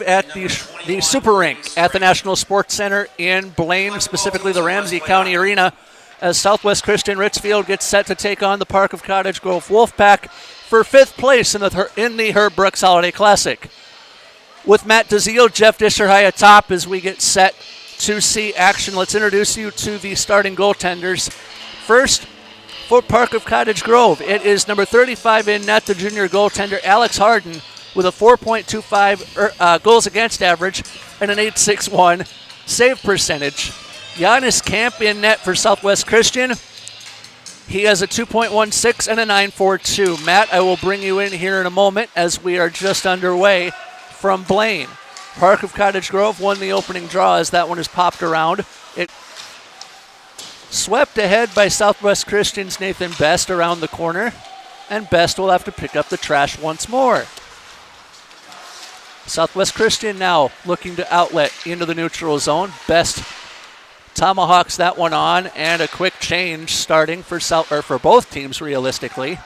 at the Super Rink at the National Sports Center in Blaine, specifically the Ramsey County Arena, as Southwest Christian Richfield gets set to take on the Park of Cottage Grove Wolfpack for 5th place in the Herb Brooks Holiday Classic. With Matt DeZiel, Jeff Disher high atop as we get set to see action. Let's introduce you to the starting goaltenders. First, for Park of Cottage Grove, it is number 35 in net, the junior goaltender Alex Harden, with a 4.25 goals against average and an .861 save percentage. Giannis Camp in net for Southwest Christian. He has a 2.16 and a 9.42. Matt, I will bring you in here in a moment as we are just underway from Blaine. Park of Cottage Grove won the opening draw as that one is popped around. It swept ahead by Southwest Christian's Nathan Best around the corner, and Best will have to pick up the trash once more. Southwest Christian now looking to outlet into the neutral zone. Best tomahawks that one on, and a quick change starting for both teams realistically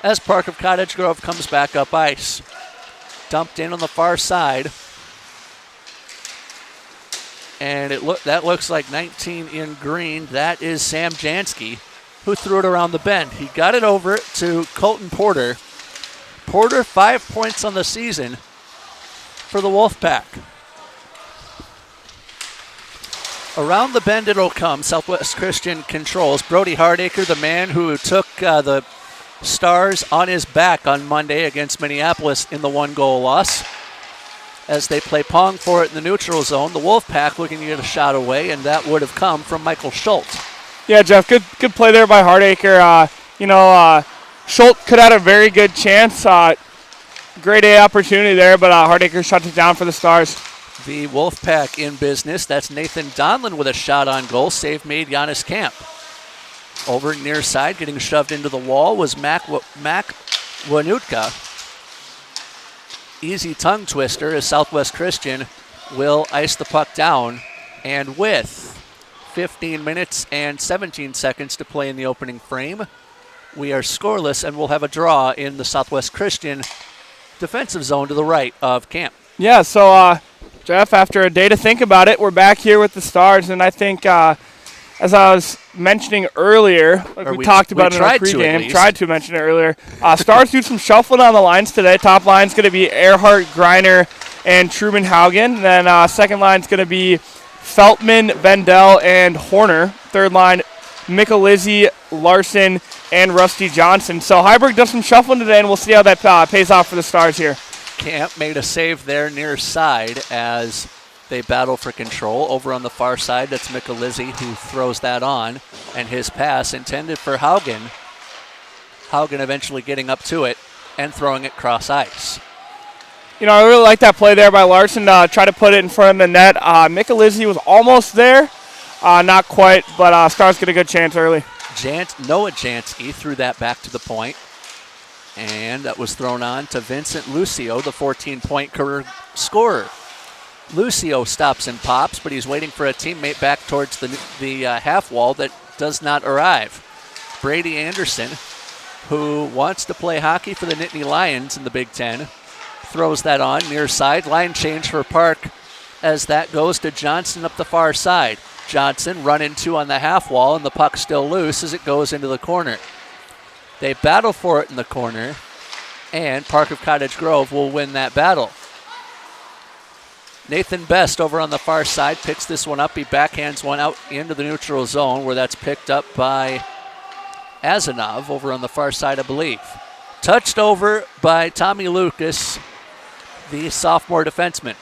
as Park of Cottage Grove comes back up ice. Dumped in on the far side. And that looks like 19 in green. That is Sam Jansky, who threw it around the bend. He got it over to Colton Porter. Porter, 5 points on the season for the Wolfpack. Around the bend it'll come. Southwest Christian controls. Brody Hardacre, the man who took the Stars on his back on Monday against Minneapolis in the 1-goal loss. As they play pong for it in the neutral zone, the Wolfpack looking to get a shot away, and that would have come from Michael Schultz. Yeah, Jeff, good play there by Hardacre. Schultz could have had a very good chance. Grade A opportunity there, but Hardacre shut it down for the Stars. The Wolfpack in business. That's Nathan Donlin with a shot on goal. Save made Giannis Camp. Over near side, getting shoved into the wall was Mac Wanutka. Easy tongue twister as Southwest Christian will ice the puck down. And with 15 minutes and 17 seconds to play in the opening frame, we are scoreless and we'll have a draw in the Southwest Christian defensive zone to the right of Camp. Yeah, so Jeff, after a day to think about it, we're back here with the Stars, and I think as I was mentioning earlier, like we talked about in our pregame, tried to mention it earlier, Stars do some shuffling on the lines today. Top line's going to be Earhart, Griner, and Truman Haugen. Then second line's going to be Feltman, Vendel, and Horner. Third line, Michelizzi, Larson, and Rusty Johnson. So Heiberg does some shuffling today, and we'll see how that pays off for the Stars here. Camp made a save there near side as they battle for control. Over on the far side, that's Michelizzi who throws that on, and his pass intended for Haugen. Haugen eventually getting up to it and throwing it cross ice. You know, I really like that play there by Larson. Try to put it in front of the net. Michelizzi was almost there. Not quite, but Stars get a good chance early. Noah Jansky threw that back to the point, and that was thrown on to Vincent Lucio, the 14-point career scorer. Lucio stops and pops, but he's waiting for a teammate back towards the half wall that does not arrive. Brady Anderson, who wants to play hockey for the Nittany Lions in the Big Ten, throws that on near side. Line change for Park as that goes to Johnson up the far side. Johnson run into on the half wall, and the puck still loose as it goes into the corner. They battle for it in the corner, and Park of Cottage Grove will win that battle. Nathan Best over on the far side picks this one up. He backhands one out into the neutral zone where that's picked up by Azanov over on the far side, I believe. Touched over by Tommy Lucas, the sophomore defenseman.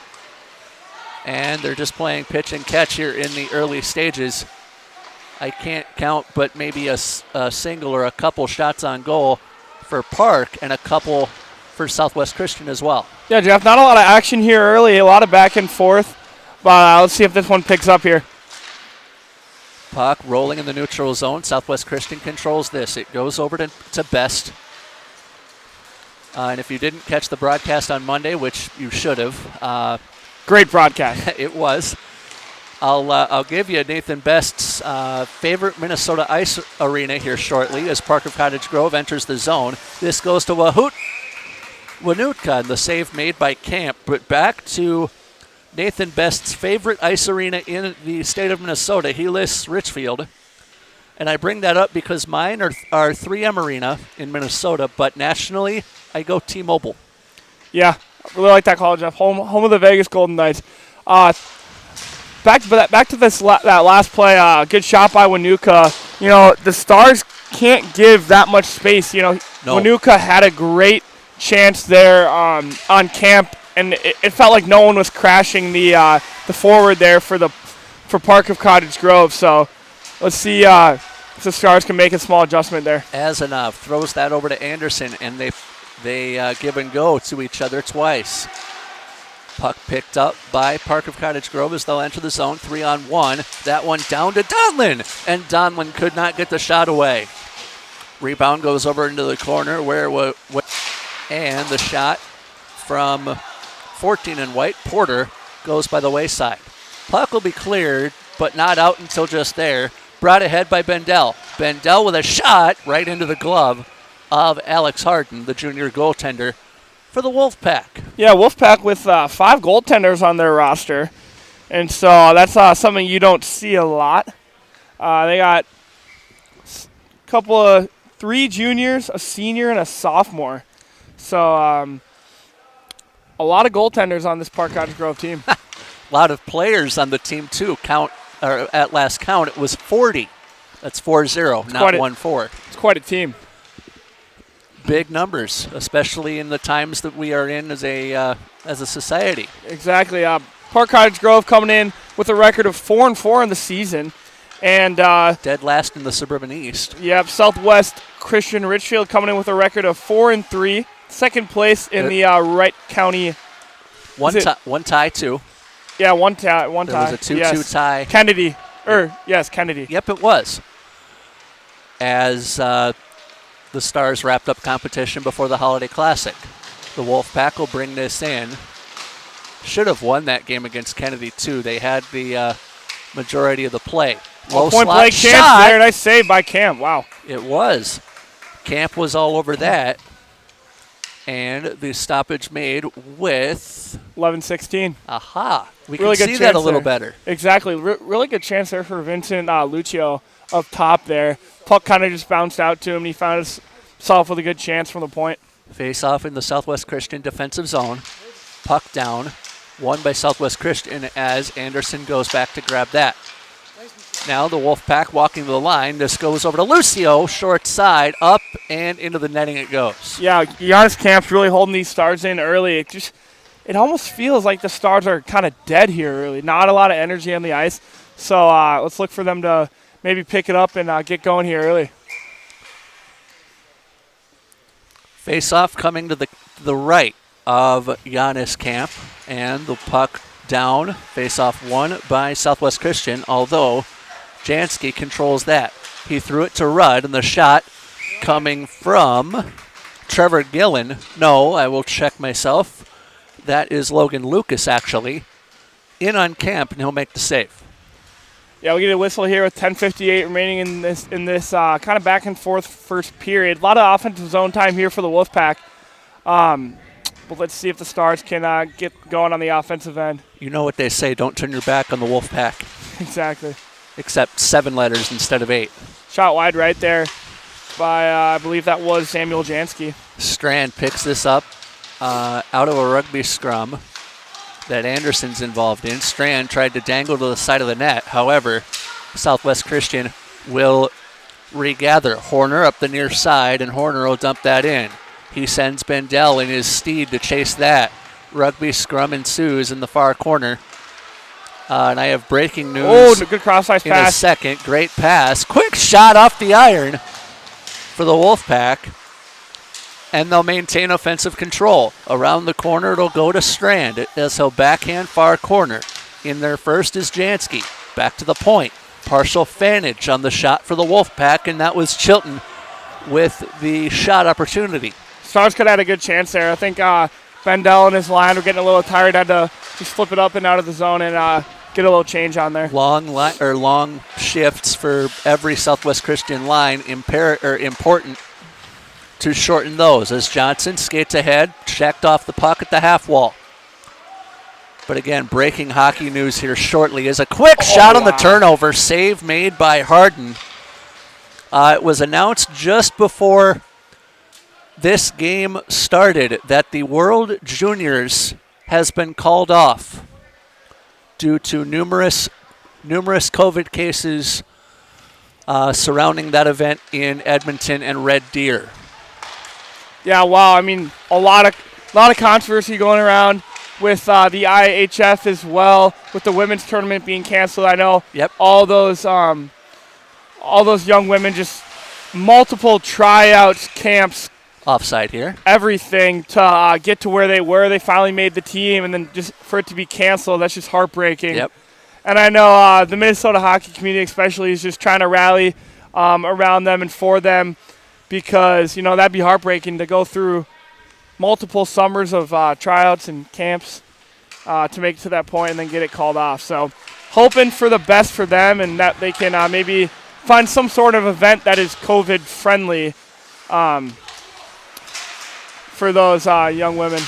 And they're just playing pitch and catch here in the early stages. I can't count, but maybe a single or a couple shots on goal for Park and a couple for Southwest Christian as well. Yeah, Jeff, not a lot of action here early, a lot of back and forth, but let's see if this one picks up here. Puck rolling in the neutral zone. Southwest Christian controls this. It goes over to Best. And if you didn't catch the broadcast on Monday, which you should have. Great broadcast. It was. I'll give you Nathan Best's favorite Minnesota ice arena here shortly as Park of Cottage Grove enters the zone. This goes to Wahoot. Winootka, the save made by Camp. But back to Nathan Best's favorite ice arena in the state of Minnesota. He lists Richfield. And I bring that up because mine are 3M Arena in Minnesota, but nationally, I go T-Mobile. Yeah, I really like that call, Jeff. Home of the Vegas Golden Knights. Back to that last play. Good shot by Winootka. You know, the Stars can't give that much space. You know, no. Winootka had a great chance there on Camp, and it felt like no one was crashing the forward there for Park of Cottage Grove. So let's see if the Stars can make a small adjustment there. Asanov throws that over to Anderson, and they give and go to each other twice. Puck picked up by Park of Cottage Grove as they'll enter the zone. 3-on-1. That one down to Donlin, and Donlin could not get the shot away. Rebound goes over into the corner and the shot from 14 in white, Porter, goes by the wayside. Puck will be cleared, but not out until just there. Brought ahead by Bendel. Bendel with a shot right into the glove of Alex Harden, the junior goaltender for the Wolfpack. Yeah, Wolfpack with 5 goaltenders on their roster, and so that's something you don't see a lot. They got a couple of 3 juniors, a senior, and a sophomore. So a lot of goaltenders on this Park Cottage Grove team. A lot of players on the team, too. At last count, it was 40. That's 4-0, not 1-4. It's quite a team. Big numbers, especially in the times that we are in as a society. Exactly. Park Cottage Grove coming in with a record of 4-4 in the season. And dead last in the Suburban East. Yep, Southwest Christian Richfield coming in with a record of 4-3. Second place in the Wright County. One tie, too. Yeah, one tie. There was a 2-2 tie. Kennedy. Kennedy. Yep, it was. As the Stars wrapped up competition before the Holiday Classic. The Wolfpack will bring this in. Should have won that game against Kennedy, too. They had the majority of the play. Low point blank chance there. Nice save by Camp. Wow. It was. Camp was all over that. And the stoppage made with 11-16. Aha. We really can see that a little better. Exactly. Really good chance there for Vincent Lucio up top there. Puck kind of just bounced out to him, and he found himself with a good chance from the point. Face off in the Southwest Christian defensive zone. Puck down. Won by Southwest Christian as Anderson goes back to grab that. Now the Wolfpack walking to the line. This goes over to Lucio, short side, up and into the netting it goes. Yeah, Giannis Camp's really holding these Stars in early. It almost feels like the Stars are kind of dead here early. Not a lot of energy on the ice. So let's look for them to maybe pick it up and get going here early. Face-off coming to the right of Giannis Camp, and the puck down. Face-off won by Southwest Christian, although Jansky controls that. He threw it to Rudd, and the shot coming from Trevor Gillen. No, I will check myself. That is Logan Lucas, actually. In on Camp, and he'll make the save. Yeah, we get a whistle here with 10:58 remaining in this kind of back and forth first period. A lot of offensive zone time here for the Wolfpack. But let's see if the Stars can get going on the offensive end. You know what they say, don't turn your back on the Wolfpack. Exactly. Except 7 letters instead of 8. Shot wide right there by, I believe that was Samuel Jansky. Strand picks this up out of a rugby scrum that Anderson's involved in. Strand tried to dangle to the side of the net. However, Southwest Christian will regather. Horner up the near side, and Horner will dump that in. He sends Bendel in his steed to chase that. Rugby scrum ensues in the far corner. And I have breaking news. Oh, good cross-ice pass. In a second. Great pass. Quick shot off the iron for the Wolfpack. And they'll maintain offensive control. Around the corner, it'll go to Strand as he'll backhand far corner. In there first is Jansky. Back to the point. Partial fanage on the shot for the Wolfpack, and that was Chilton with the shot opportunity. Stars could have had a good chance there. I think Bendel and his line were getting a little tired. Had to just flip it up and out of the zone and get a little change on there. Long shifts for every Southwest Christian line, important. to shorten those as Johnson skates ahead, checked off the puck at the half wall. But again, breaking hockey news here shortly is a quick shot on the turnover. Save made by Harden. It was announced just before this game started that the World Juniors has been called off due to numerous COVID cases surrounding that event in Edmonton and Red Deer. Yeah, wow. I mean, a lot of controversy going around with the IHF as well, with the women's tournament being canceled. I know all those young women, just multiple tryouts, camps, offside here, everything to get to where they were. They finally made the team, and then just for it to be canceled, that's just heartbreaking. Yep. And I know the Minnesota hockey community especially is just trying to rally around them and for them, because, you know, that'd be heartbreaking to go through multiple summers of tryouts and camps to make it to that point and then get it called off. So hoping for the best for them and that they can maybe find some sort of event that is COVID friendly for those young women.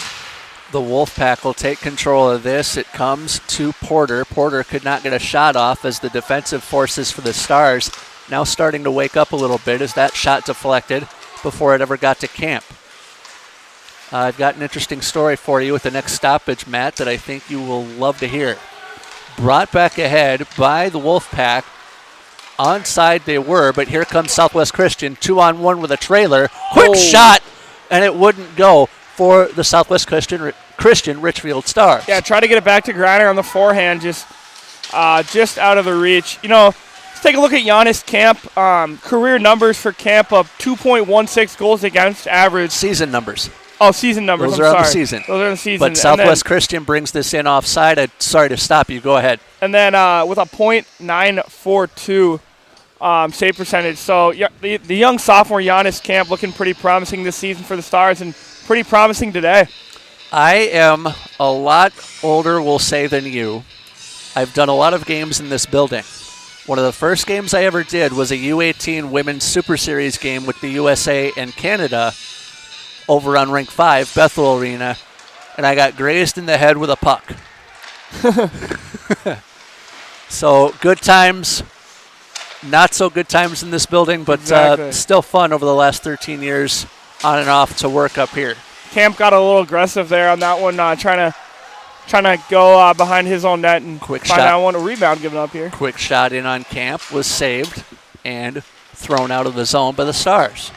The Wolfpack will take control of this. It comes to Porter. Porter could not get a shot off as the defensive forces for the Stars now starting to wake up a little bit as that shot deflected before it ever got to Camp. I've got an interesting story for you with the next stoppage, Matt, that I think you will love to hear. Brought back ahead by the Wolfpack. Onside they were, but here comes Southwest Christian, 2-on-1 with a trailer. Quick shot, and it wouldn't go for the Southwest Christian Richfield Stars. Yeah, try to get it back to Griner on the forehand, just out of the reach. You know, let's take a look at Giannis Camp. Career numbers for Camp of 2.16 goals against average. Season numbers. Oh, season numbers. Those are on the season. Those are on the season. But Southwest Christian brings this in offside. Sorry to stop you. Go ahead. And then with a .942 save percentage. So the young sophomore Giannis Camp looking pretty promising this season for the Stars and pretty promising today. I am a lot older, we'll say, than you. I've done a lot of games in this building. One of the first games I ever did was a U18 Women's Super Series game with the USA and Canada over on Rink 5, Bethel Arena, and I got grazed in the head with a puck. So good times, not so good times in this building, but still fun over the last 13 years on and off to work up here. Camp got a little aggressive there on that one, trying to go behind his own net and quick find shot. out one rebound given up here. Quick shot in on Camp was saved and thrown out of the zone by the Stars.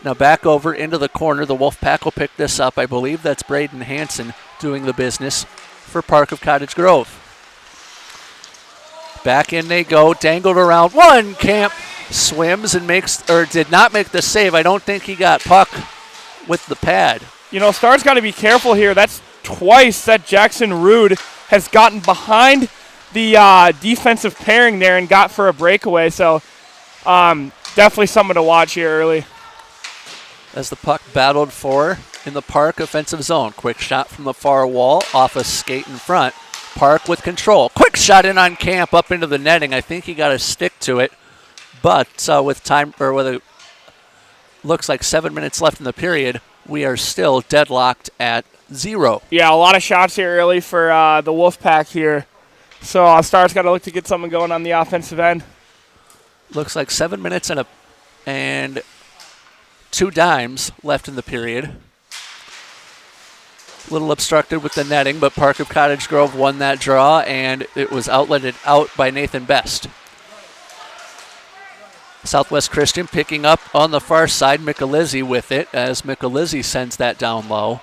Now back over into the corner. The Wolfpack will pick this up. I believe that's Brady Anderson doing the business for Park of Cottage Grove. Back in they go. Dangled around one. Camp swims and did not make the save. I don't think he got puck with the pad. You know, Stars got to be careful here. That's twice that Jackson Rude has gotten behind the defensive pairing there and got for a breakaway. So definitely something to watch here early. As the puck battled for in the Park offensive zone. Quick shot from the far wall off a skate in front. Park with control. Quick shot in on Camp up into the netting. I think he got a stick to it. But with it looks like 7 minutes left in the period, we are still deadlocked at 0. Yeah, a lot of shots here early for the Wolfpack here. So Stars got to look to get something going on the offensive end. Looks like 7 minutes and 2 dimes left in the period. A little obstructed with the netting, but Park of Cottage Grove won that draw, and it was outletted out by Nathan Best. Southwest Christian picking up on the far side. Michelizzi with it as Michelizzi sends that down low.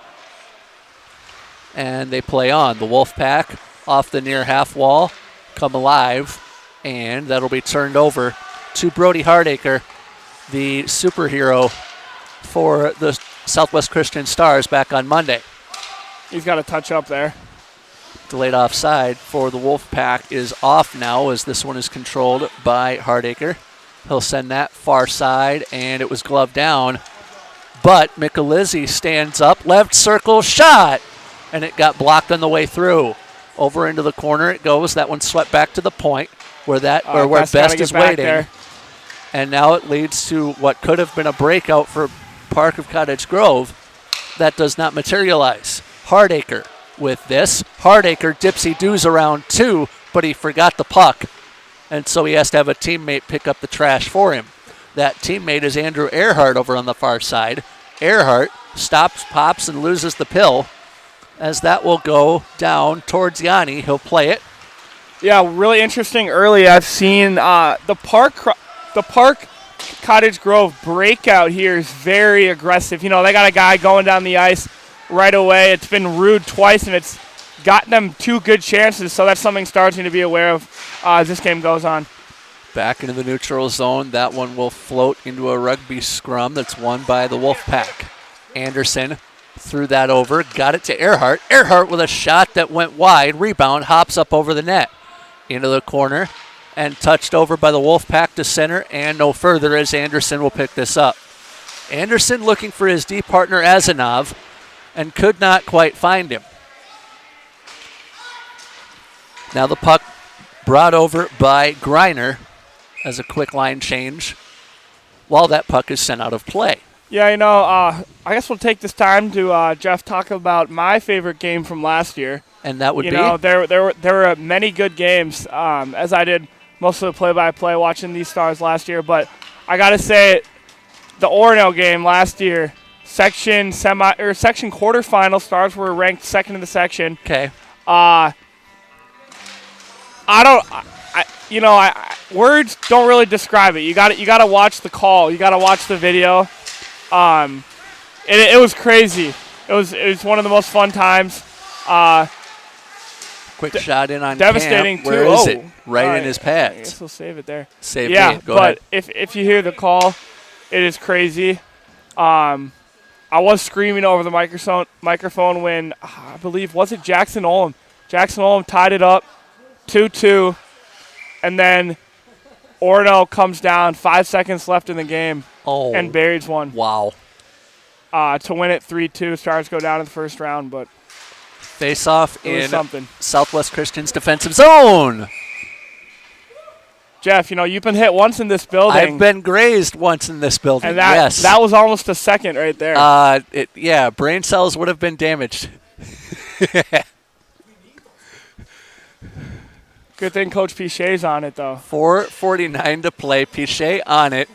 And they play on. The Wolfpack off the near half wall come alive, and that'll be turned over to Brody Hardacre, the superhero for the Southwest Christian Stars back on Monday. He's got a touch up there. Delayed offside for the Wolfpack is off now as this one is controlled by Hardacre. He'll send that far side, and it was gloved down. But Michelizzi stands up, left circle, shot! And it got blocked on the way through. Over into the corner it goes. That one swept back to the point where Best is waiting. There. And now it leads to what could have been a breakout for Park of Cottage Grove that does not materialize. Hardacre with this. Hardacre dipsy-doos around 2, but he forgot the puck, and so he has to have a teammate pick up the trash for him. That teammate is Andrew Earhart over on the far side. Earhart stops, pops, and loses the pill, as that will go down towards Yanni. He'll play it. Yeah, really interesting early. I've seen the Park Cottage Grove breakout here is very aggressive. You know, they got a guy going down the ice right away. It's been rude twice, and it's gotten them 2 good chances, so that's something Stars need to be aware of as this game goes on. Back into the neutral zone. That one will float into a rugby scrum that's won by the Wolfpack. Anderson threw that over, got it to Earhart. Earhart with a shot that went wide. Rebound, hops up over the net. Into the corner and touched over by the Wolfpack to center and no further as Anderson will pick this up. Anderson looking for his D partner Azanov and could not quite find him. Now the puck brought over by Griner as a quick line change while that puck is sent out of play. Yeah, you know, I guess we'll take this time to, Jeff, talk about my favorite game from last year. And that would be? You know, there were many good games, as I did most of the play-by-play watching these Stars last year. But I got to say, the Orono game last year, section quarterfinal, Stars were ranked second in the section. Okay. Words don't really describe it. You got to watch the call. You got to watch the video. It was crazy. It was one of the most fun times. Quick shot in on devastating Camp. Where too. is it? Right in his pads. I guess we'll save it there. Save yeah, it. Go ahead. If you hear the call, it is crazy. I was screaming over the microphone when I believe was it Jackson Olem. Jackson Olem tied it up 2-2, and then Orono comes down 5 seconds left in the game and buries one. Wow. To win it 3-2. Stars go down in the first round, but face-off in something. Southwest Christian's defensive zone. Jeff, you know, you've been hit once in this building. I've been grazed once in this building, and yes. That was almost a second right there. Brain cells would have been damaged. Good thing Coach Pichet's on it, though. 4:49 to play. Pichet on it.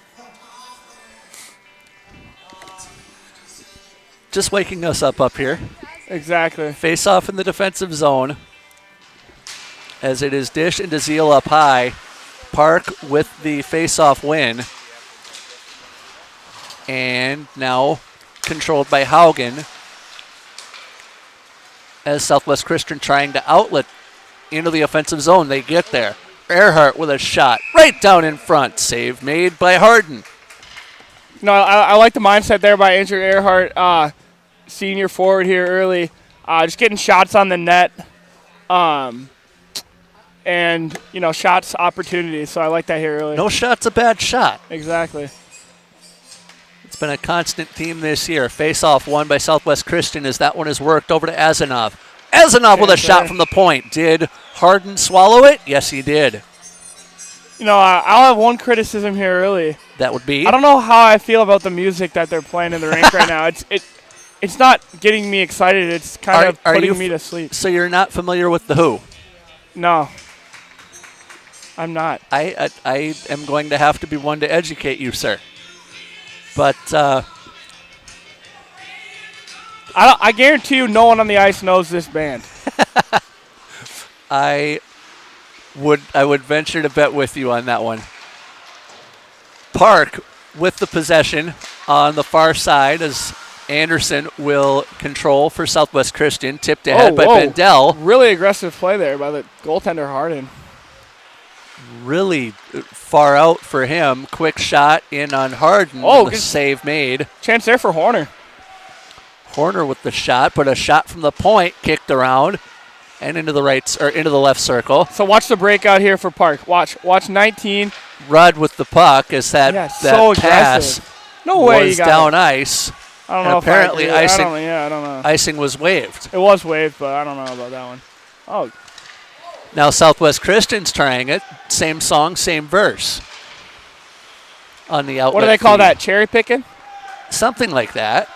Just waking us up here. Exactly. Face off in the defensive zone as it is Dish and DeZiel up high. Park with the face-off win. And now controlled by Haugen as Southwest Christian trying to outlet into the offensive zone. They get there. Earhart with a shot right down in front. Save made by Harden. No, I like the mindset there by Andrew Earhart, senior forward here early. Just getting shots on the net. And, you know, shots, opportunities. So I like that here early. No shot's a bad shot. Exactly. It's been a constant theme this year. Face-off won by Southwest Christian as that one is worked over to Azanov. Azanov with a shot from the point. Did Harden swallow it? Yes, he did. You know, I'll have one criticism here early. That would be? I don't know how I feel about the music that they're playing in the rink right now. It's not getting me excited. It's kind of putting me to sleep. So you're not familiar with The Who? No. I'm not. I am going to have to be one to educate you, sir. But I guarantee you no one on the ice knows this band. I would venture to bet with you on that one. Park with the possession on the far side as Anderson will control for Southwest Christian. Tipped ahead by Bendel. Really aggressive play there by the goaltender Harden. Really far out for him. Quick shot in on Harden. The save made. Chance there for Horner. Horner with the shot, but a shot from the point kicked around and into the left circle. So watch the breakout here for Park. Watch 19. Rudd with the puck as that so pass was down ice. I don't know. Apparently icing. I don't know. Icing was waived. It was waived, but I don't know about that one. Oh. Now Southwest Christian's trying it. Same song, same verse. on the outlet. What do they call that? Cherry picking? Something like that.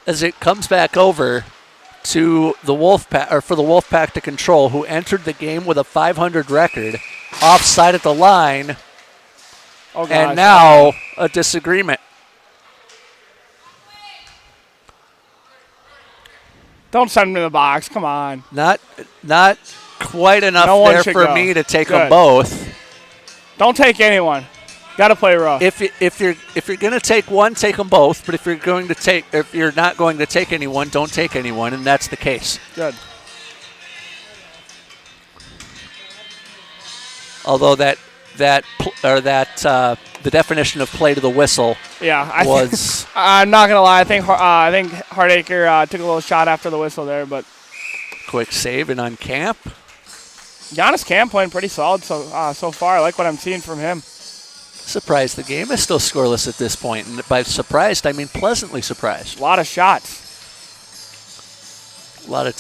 As it comes back over to the Wolfpack, or for the Wolfpack to control, who entered the game with a 500 record, offside at the line, and now a disagreement. Don't send him in the box. Come on. Not quite enough there for me to take them both. Don't take anyone. Got to play rough. If you're going to take one, take them both. But if you're not going to take anyone, don't take anyone, and that's the case. Good. Although the definition of play to the whistle. Yeah, was. I'm not gonna lie. I think Hardacre took a little shot after the whistle there, but quick save and on Camp. Giannis Camp playing pretty solid so far. I like what I'm seeing from him. Surprised the game is still scoreless at this point, and by surprised I mean pleasantly surprised. A lot of shots. A lot of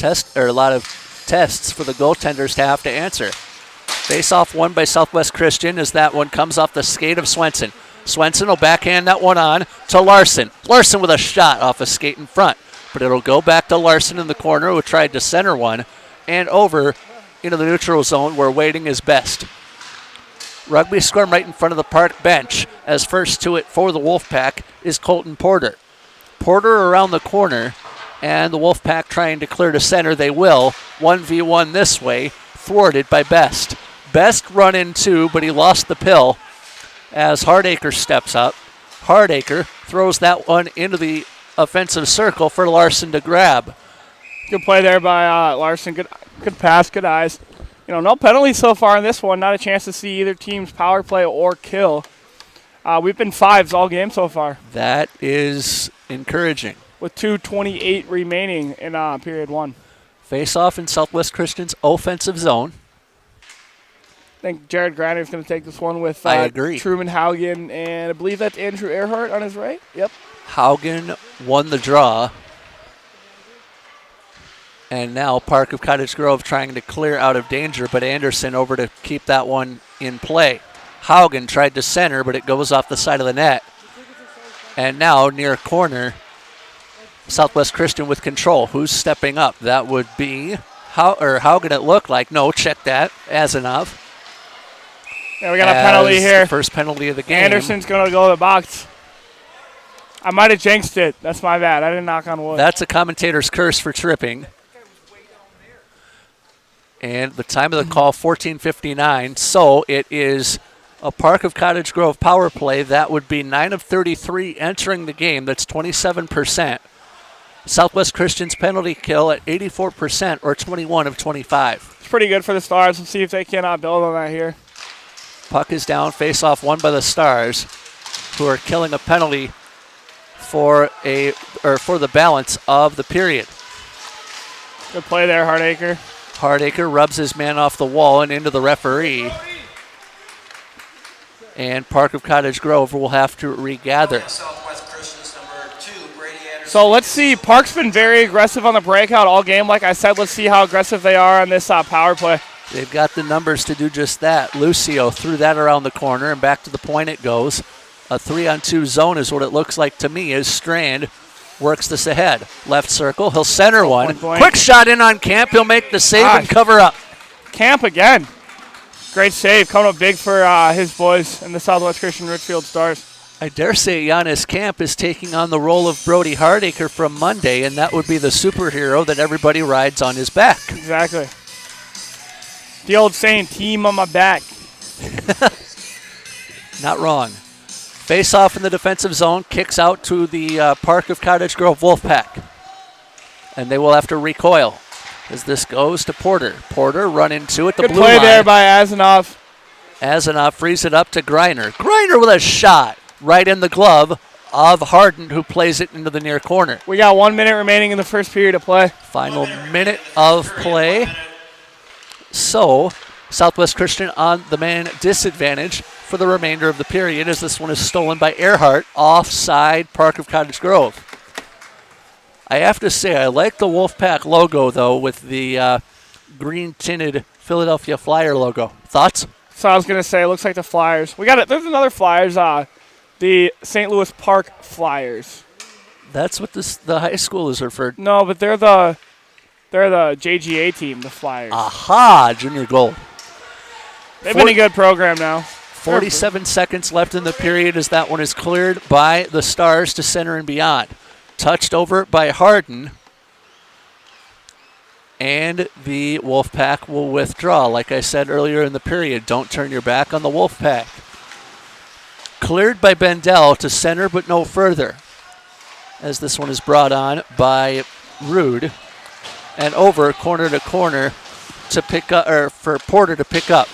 tests for the goaltenders to have to answer. Face-off won by Southwest Christian as that one comes off the skate of Swenson. Swenson will backhand that one on to Larson. Larson with a shot off a skate in front, but it'll go back to Larson in the corner who tried to center one and over into the neutral zone where waiting is best. Rugby scrum right in front of the park bench as first to it for the Wolfpack is Colton Porter. Porter around the corner and the Wolfpack trying to clear to center. They will. 1v1 this way, thwarted by Best. Best run in two, but he lost the pill as Hardacre steps up. Hardacre throws that one into the offensive circle for Larson to grab. Good play there by Larson. Good pass, good eyes. No penalties so far in this one. Not a chance to see either team's power play or kill. We've been fives all game so far. That is encouraging. With 2:28 remaining in period one. Face-off in Southwest Christian's offensive zone. I think Jared Griner is going to take this one with I agree. Truman Haugen, and I believe that's Andrew Earhart on his right. Yep. Haugen won the draw. And now Park of Cottage Grove trying to clear out of danger, but Anderson over to keep that one in play. Haugen tried to center, but it goes off the side of the net. And now near corner, Southwest Christian with control. Who's stepping up? That would be Haugen, it looked like. No, check that. Azanov. Yeah, we got a penalty here. The first penalty of the game. Anderson's going to go to the box. I might have jinxed it. That's my bad. I didn't knock on wood. That's a commentator's curse for tripping. And the time of the call, 14:59. So it is a Park of Cottage Grove power play. That would be 9 of 33 entering the game. That's 27%. Southwest Christian's penalty kill at 84% or 21 of 25. It's pretty good for the Stars. Let's see if they can build on that here. Puck is down. Face-off won by the Stars, who are killing a penalty for the balance of the period. Good play there, Hardacre. Hardacre rubs his man off the wall and into the referee. And Park of Cottage Grove will have to regather. So let's see. Park's been very aggressive on the breakout all game. Like I said, let's see how aggressive they are on this power play. They've got the numbers to do just that. Lucio threw that around the corner, and back to the point it goes. A 3-on-2 zone is what it looks like to me as Strand works this ahead. Left circle, he'll center one. Quick shot in on Camp. He'll make the save and cover up. Camp again. Great save. Coming up big for his boys in the Southwest Christian Richfield Stars. I dare say Giannis Camp is taking on the role of Brody Hardacre from Monday, and that would be the superhero that everybody rides on his back. Exactly. The old saying, team on my back. Not wrong. Face off in the defensive zone, kicks out to the Park of Cottage Grove Wolfpack. And they will have to recoil as this goes to Porter. Porter run into it, the blue line. Good play there by Azanov. Azanov frees it up to Griner. Griner with a shot right in the glove of Harden, who plays it into the near corner. We got 1 minute remaining in the first period of play. Final minute of play. So, Southwest Christian on the man disadvantage for the remainder of the period as this one is stolen by Earhart, offside Park of Cottage Grove. I have to say, I like the Wolfpack logo, though, with the green-tinted Philadelphia Flyer logo. Thoughts? So I was going to say, it looks like the Flyers. We got it. There's another Flyers The St. Louis Park Flyers. That's what the high school is referred. No, but they're the JGA team, the Flyers. Aha, junior goal. They've been a good program now. 47 seconds left in the period as that one is cleared by the Stars to center and beyond. Touched over by Harden. And the Wolfpack will withdraw. Like I said earlier in the period, don't turn your back on the Wolfpack. Cleared by Bendel to center, but no further. As this one is brought on by Rude. And over corner to corner to pick up, or for Porter to pick up.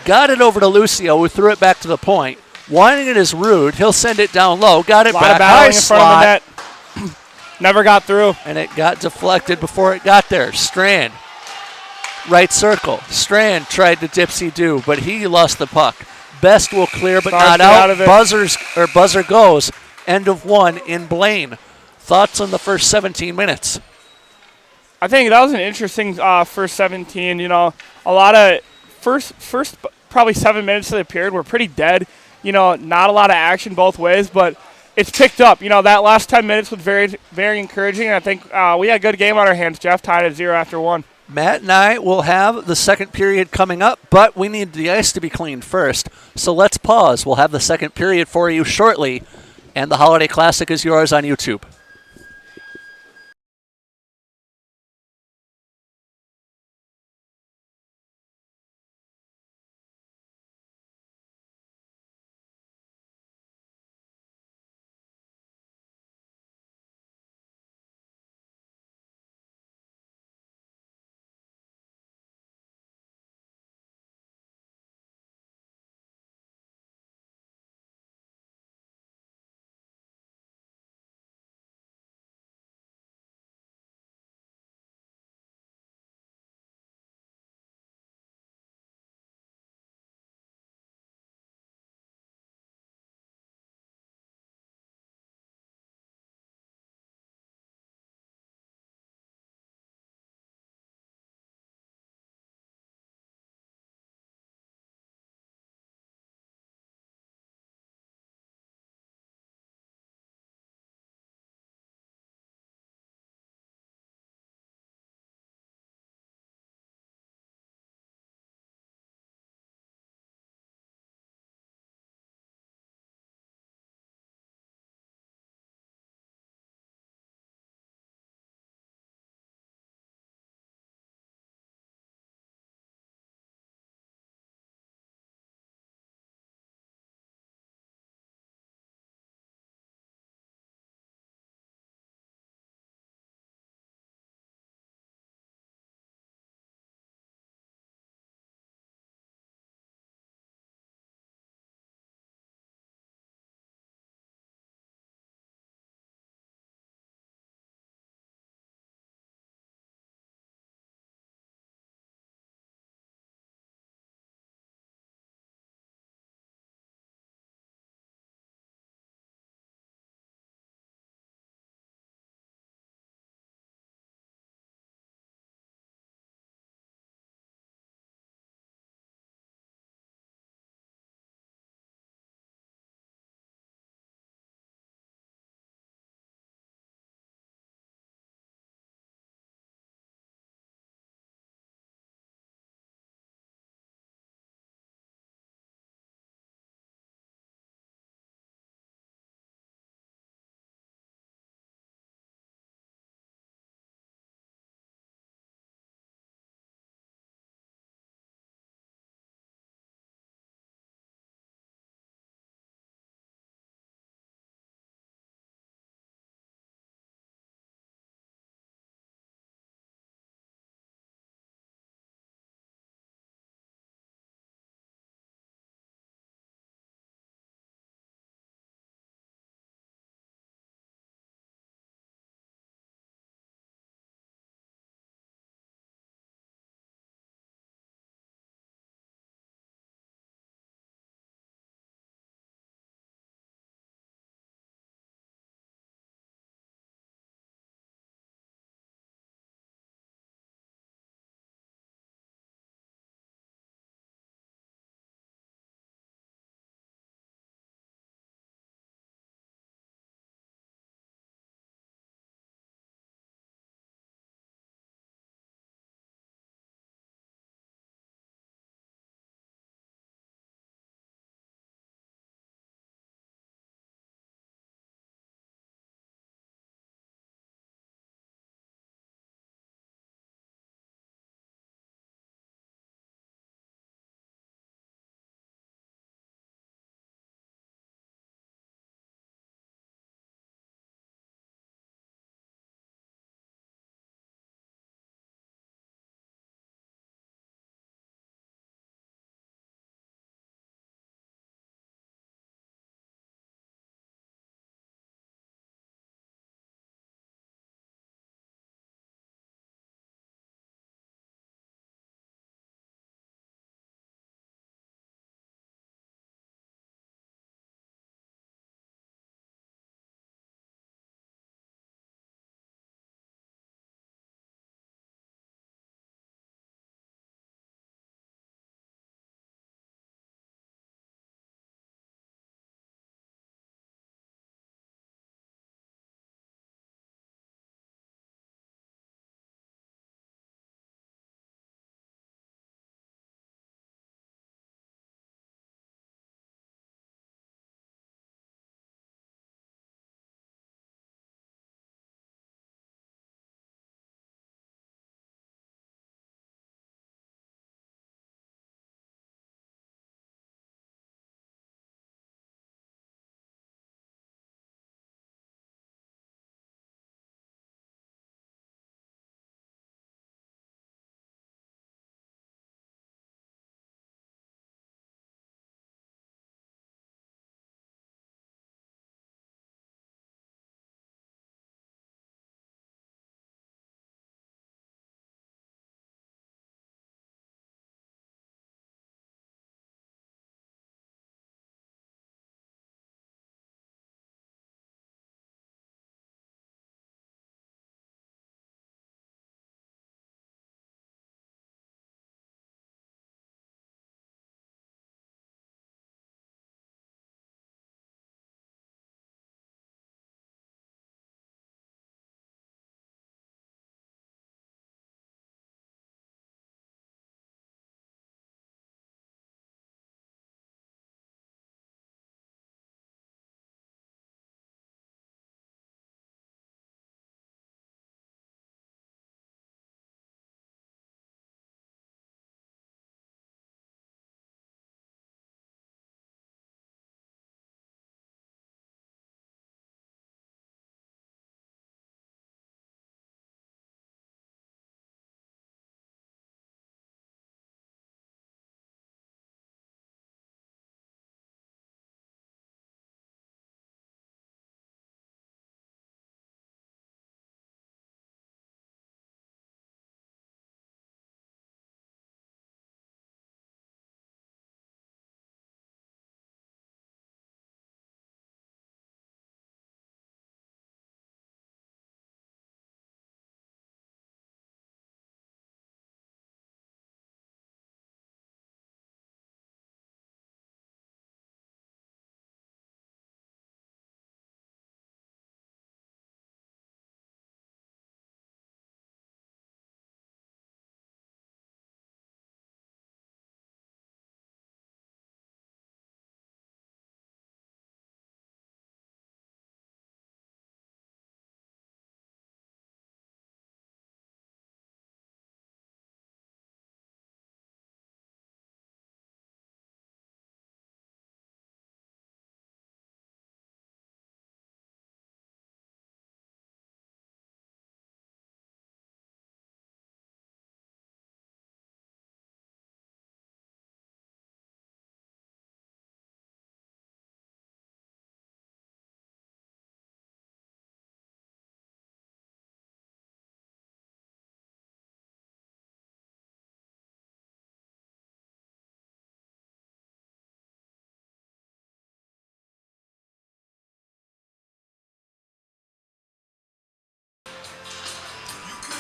Got it over to Lucio, who threw it back to the point. Wanting it is Rude. He'll send it down low. Got it back. High in front of the net. Never got through. And it got deflected before it got there. Strand, right circle. Strand tried to dipsy-do, but he lost the puck. Best will clear, but not out. Buzzer goes. End of one in Blaine. Thoughts on the first 17 minutes? I think that was an interesting first 17. You know, a lot of first probably 7 minutes of the period were pretty dead. You know, not a lot of action both ways, but it's picked up. You know, that last 10 minutes was very, very encouraging. And I think we had a good game on our hands, Jeff, tied at 0 after 1. Matt and I will have the second period coming up, but we need the ice to be cleaned first. So let's pause. We'll have the second period for you shortly, and the Holiday Classic is yours on YouTube.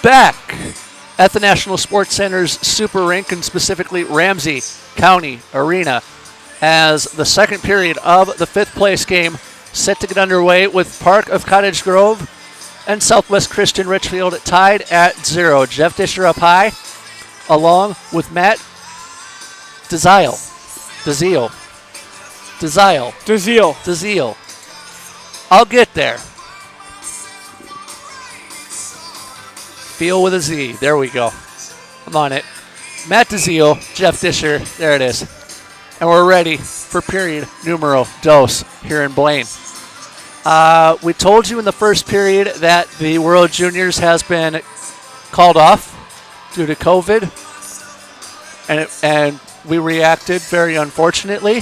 back at the National Sports Center's Super Rink, and specifically Ramsey County Arena, as the second period of the fifth place game set to get underway with Park of Cottage Grove and Southwest Christian Richfield tied at 0. Jeff Disher up high, along with Matt Deziel. I'll get there. Feel with a Z. There we go. I'm on it. Matt Deziel, Jeff Disher. There it is. And we're ready for period numero dos here in Blaine. We told you in the first period that the World Juniors has been called off due to COVID, and we reacted very unfortunately.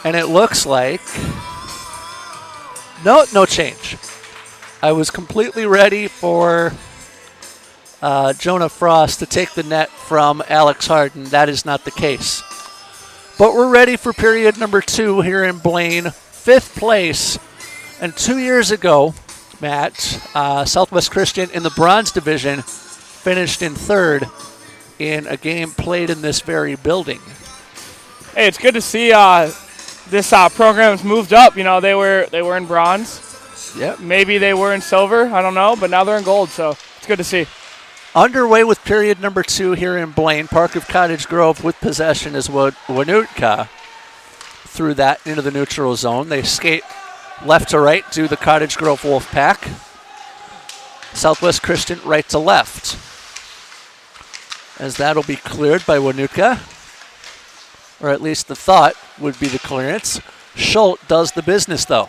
And it looks like no change. I was completely ready for Jonah Frost to take the net from Alex Harden. That is not the case. But we're ready for period number 2 here in Blaine. Fifth place. And 2 years ago, Matt, Southwest Christian in the bronze division finished in third in a game played in this very building. Hey, it's good to see this program's moved up. You know, they were in bronze. Yep. Maybe they were in silver. I don't know, but now they're in gold, so it's good to see. Underway with period number 2 here in Blaine. Park of Cottage Grove with possession is Winootka through that into the neutral zone. They skate left to right to the Cottage Grove Wolfpack. Southwest Christian right to left, as that'll be cleared by Winootka, or at least the thought would be the clearance. Schultz does the business, though.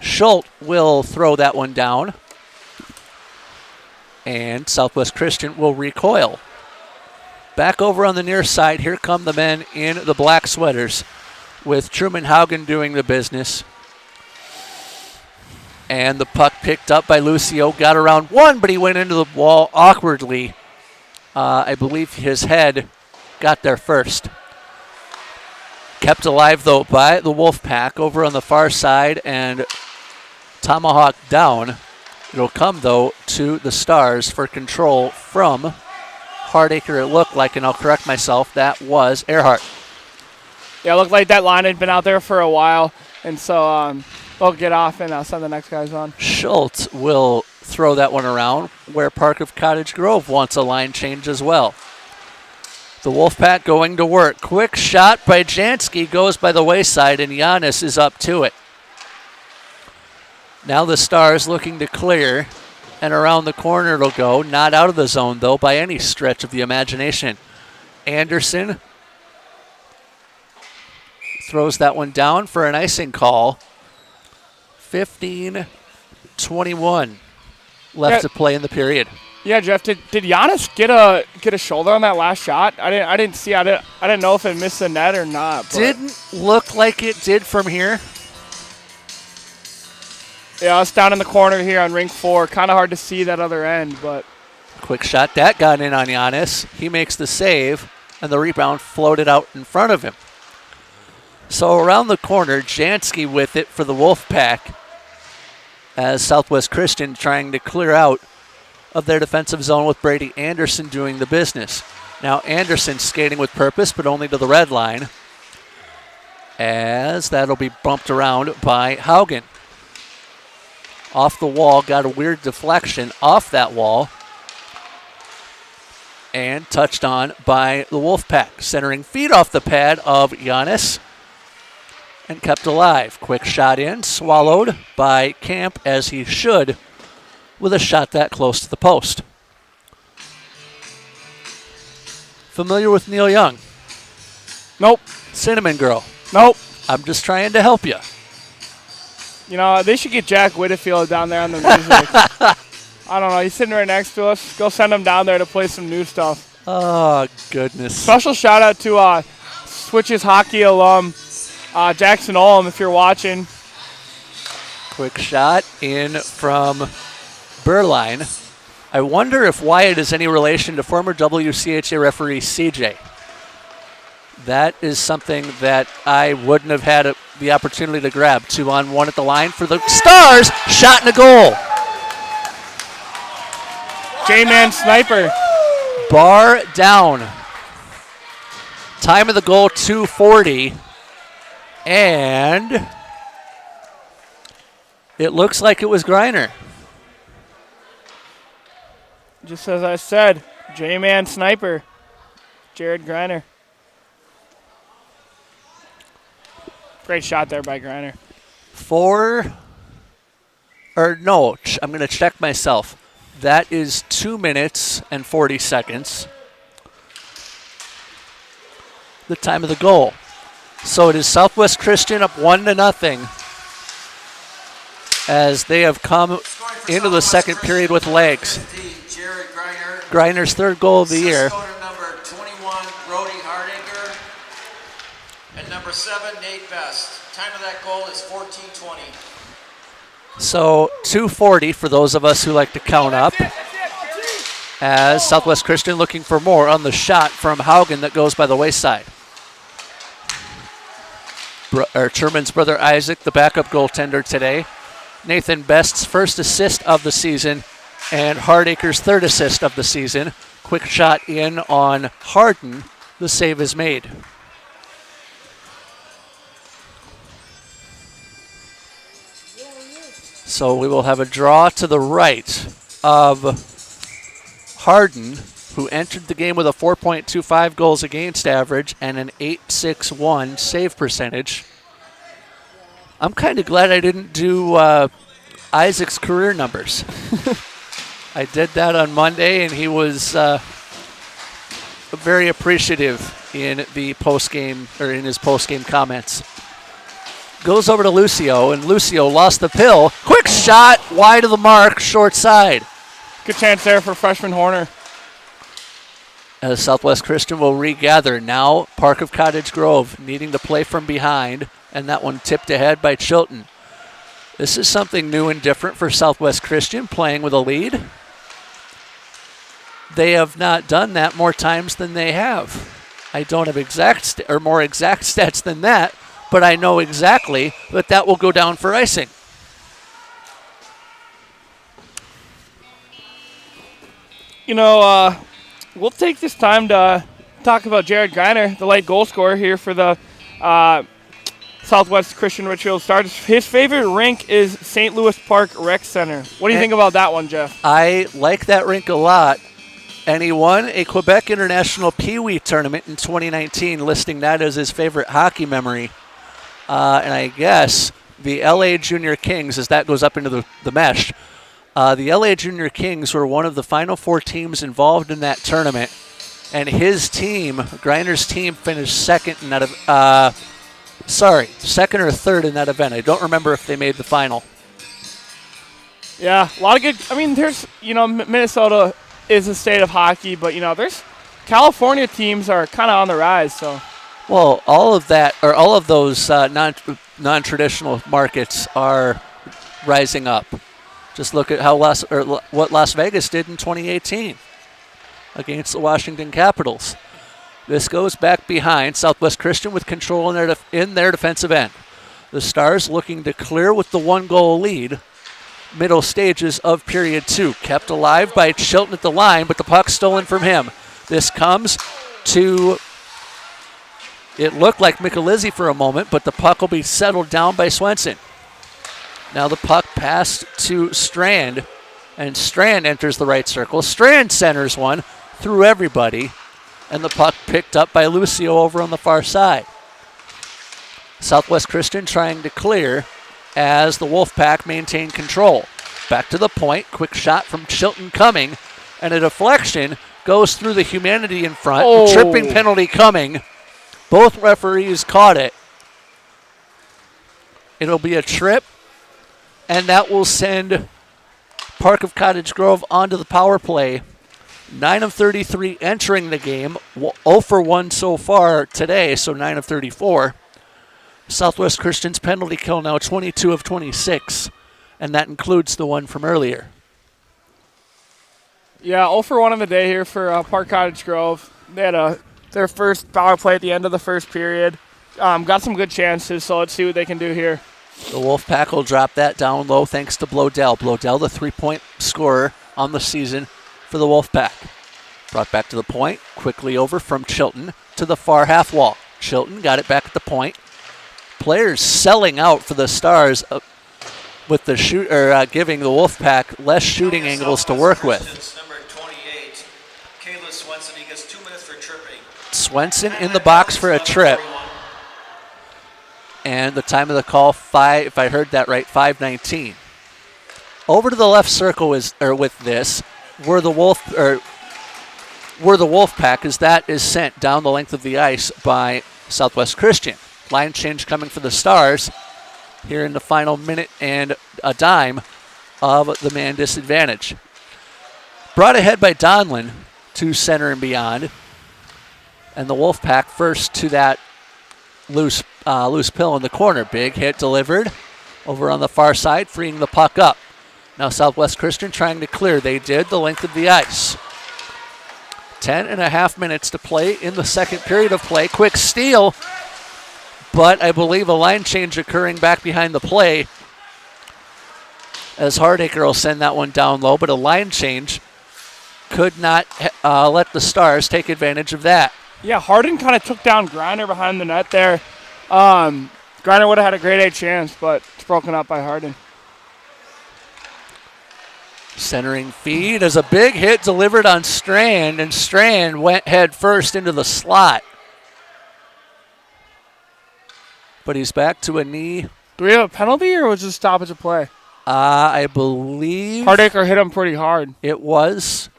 Schultz will throw that one down, and Southwest Christian will recoil. Back over on the near side, here come the men in the black sweaters, with Truman Haugen doing the business. And the puck picked up by Lucio, got around one, but he went into the wall awkwardly. I believe his head got there first. Kept alive, though, by the Wolfpack over on the far side, and tomahawk down. It'll come, though, to the Stars for control from Hardacre, it looked like, and I'll correct myself, that was Earhart. Yeah, it looked like that line had been out there for a while, and so they'll get off and send the next guys on. Schultz will throw that one around, where Park of Cottage Grove wants a line change as well. The Wolfpack going to work. Quick shot by Jansky goes by the wayside, and Giannis is up to it. Now the Stars looking to clear, and around the corner it'll go. Not out of the zone, though, by any stretch of the imagination. Anderson throws that one down for an icing call. 15-21 left to play in the period. Yeah, Jeff, did Giannis get a shoulder on that last shot? I didn't see. I didn't know if it missed the net or not. But didn't look like it did from here. Yeah, it's down in the corner here on ring 4. Kind of hard to see that other end, but quick shot that got in on Giannis. He makes the save, and the rebound floated out in front of him. So around the corner, Jansky with it for the Wolfpack, as Southwest Christian trying to clear out of their defensive zone with Brady Anderson doing the business. Now Anderson skating with purpose, but only to the red line, as that'll be bumped around by Haugen. Off the wall, got a weird deflection off that wall, and touched on by the Wolfpack. Centering feed off the pad of Giannis, and kept alive. Quick shot in, swallowed by Camp, as he should, with a shot that close to the post. Familiar with Neil Young? Nope. Cinnamon Girl? Nope. I'm just trying to help you. You know, they should get Jack Whitfield down there on the music. I don't know. He's sitting right next to us. Go send him down there to play some new stuff. Oh, goodness. Special shout out to Switch's hockey alum, Jackson Olm, if you're watching. Quick shot in from Berline. I wonder if Wyatt is any relation to former WCHA referee CJ. That is something that I wouldn't have had the opportunity to grab. 2-on-1 at the line for the Stars. Shot and a goal. J-Man sniper. Bar down. Time of the goal, 2:40. And it looks like it was Griner. Just as I said, J-Man sniper, Jared Griner. Great shot there by Griner. I'm going to check myself. That is 2 minutes and 40 seconds. The time of the goal. So it is Southwest Christian up 1-0 as they have come into the second period with legs. Griner's third goal of the year. Number 21, Brody Hardinger, and number 7, Nate Best. Time of that goal is 14:20. So 2:40 for those of us who like to count up. As Southwest Christian looking for more on the shot from Haugen that goes by the wayside. Sherman's brother Isaac, the backup goaltender today. Nathan Best's first assist of the season and Hardacre's third assist of the season. Quick shot in on Harden. The save is made. So we will have a draw to the right of Harden, who entered the game with a 4.25 goals against average and an .861 save percentage. I'm kind of glad I didn't do Isaac's career numbers. I did that on Monday, and he was very appreciative in the post-game or in his post-game comments. Goes over to Lucio, and Lucio lost the pill. Quick shot, wide of the mark, short side. Good chance there for freshman Horner. As Southwest Christian will regather. Now Park of Cottage Grove needing to play from behind, and that one tipped ahead by Chilton. This is something new and different for Southwest Christian, playing with a lead. They have not done that more times than they have. I don't have more exact stats than that, but I know exactly that will go down for icing. You know, we'll take this time to talk about Jared Griner, the late goal scorer here for the Southwest Christian Richfield Stars. His favorite rink is St. Louis Park Rec Center. What do you think about that one, Jeff? I like that rink a lot. And he won a Quebec International Pee Wee tournament in 2019, listing that as his favorite hockey memory. And I guess the LA Junior Kings, as that goes up into the mesh, the LA Junior Kings were one of the final 4 teams involved in that tournament. And his team, Griner's team, finished second or third in that event. I don't remember if they made the final. Yeah, a lot of good. I mean, there's, Minnesota is a state of hockey, but, there's California teams are kind of on the rise, so. Well, all of those non-traditional markets are rising up. Just look at what Las Vegas did in 2018 against the Washington Capitals. This goes back behind. Southwest Christian with control in their defensive end. The Stars looking to clear with the 1-goal lead. Middle stages of period 2. Kept alive by Chilton at the line, but the puck stolen from him. This comes to, it looked like Michelizzi for a moment, but the puck will be settled down by Swenson. Now the puck passed to Strand, and Strand enters the right circle. Strand centers one through everybody, and the puck picked up by Lucio over on the far side. Southwest Christian trying to clear as the Wolfpack maintain control. Back to the point, quick shot from Chilton coming, and a deflection goes through the humanity in front. Oh. Tripping penalty coming. Both referees caught it. It'll be a trip, and that will send Park of Cottage Grove onto the power play. 9 of 33 entering the game, 0 for 1 so far today, so 9 of 34. Southwest Christian's penalty kill now 22 of 26, and that includes the one from earlier. Yeah, 0 for 1 on the day here for Park Cottage Grove. They had their first power play at the end of the first period. Got some good chances, so let's see what they can do here. The Wolfpack will drop that down low thanks to Blodell. Blodell, the 3-point scorer on the season for the Wolfpack. Brought back to the point, quickly over from Chilton to the far half wall. Chilton got it back at the point. Players selling out for the Stars with the giving the Wolfpack less shooting angles to work with. Number 28, Kayla Swenson. He gets 2 minutes for tripping. Swenson in the box for a trip. And the time of the call, if I heard that right, 5:19. Over to the left circle with this, were the Wolfpack, as that is sent down the length of the ice by Southwest Christian. Line change coming for the Stars here in the final minute and a dime of the man disadvantage. Brought ahead by Donlin to center and beyond. And the Wolfpack first to that loose pill in the corner. Big hit delivered over on the far side, freeing the puck up. Now Southwest Christian trying to clear. They did the length of the ice. 10.5 minutes to play in the second period of play. Quick steal, but I believe a line change occurring back behind the play as Hardacre will send that one down low, but a line change could not let the Stars take advantage of that. Yeah, Harden kind of took down Griner behind the net there. Griner would have had a grade A chance, but it's broken up by Harden. Centering feed as a big hit delivered on Strand, and Strand went head first into the slot. But he's back to a knee. Do we have a penalty, or was it stoppage of play? I believe Hardacre hit him pretty hard. It was.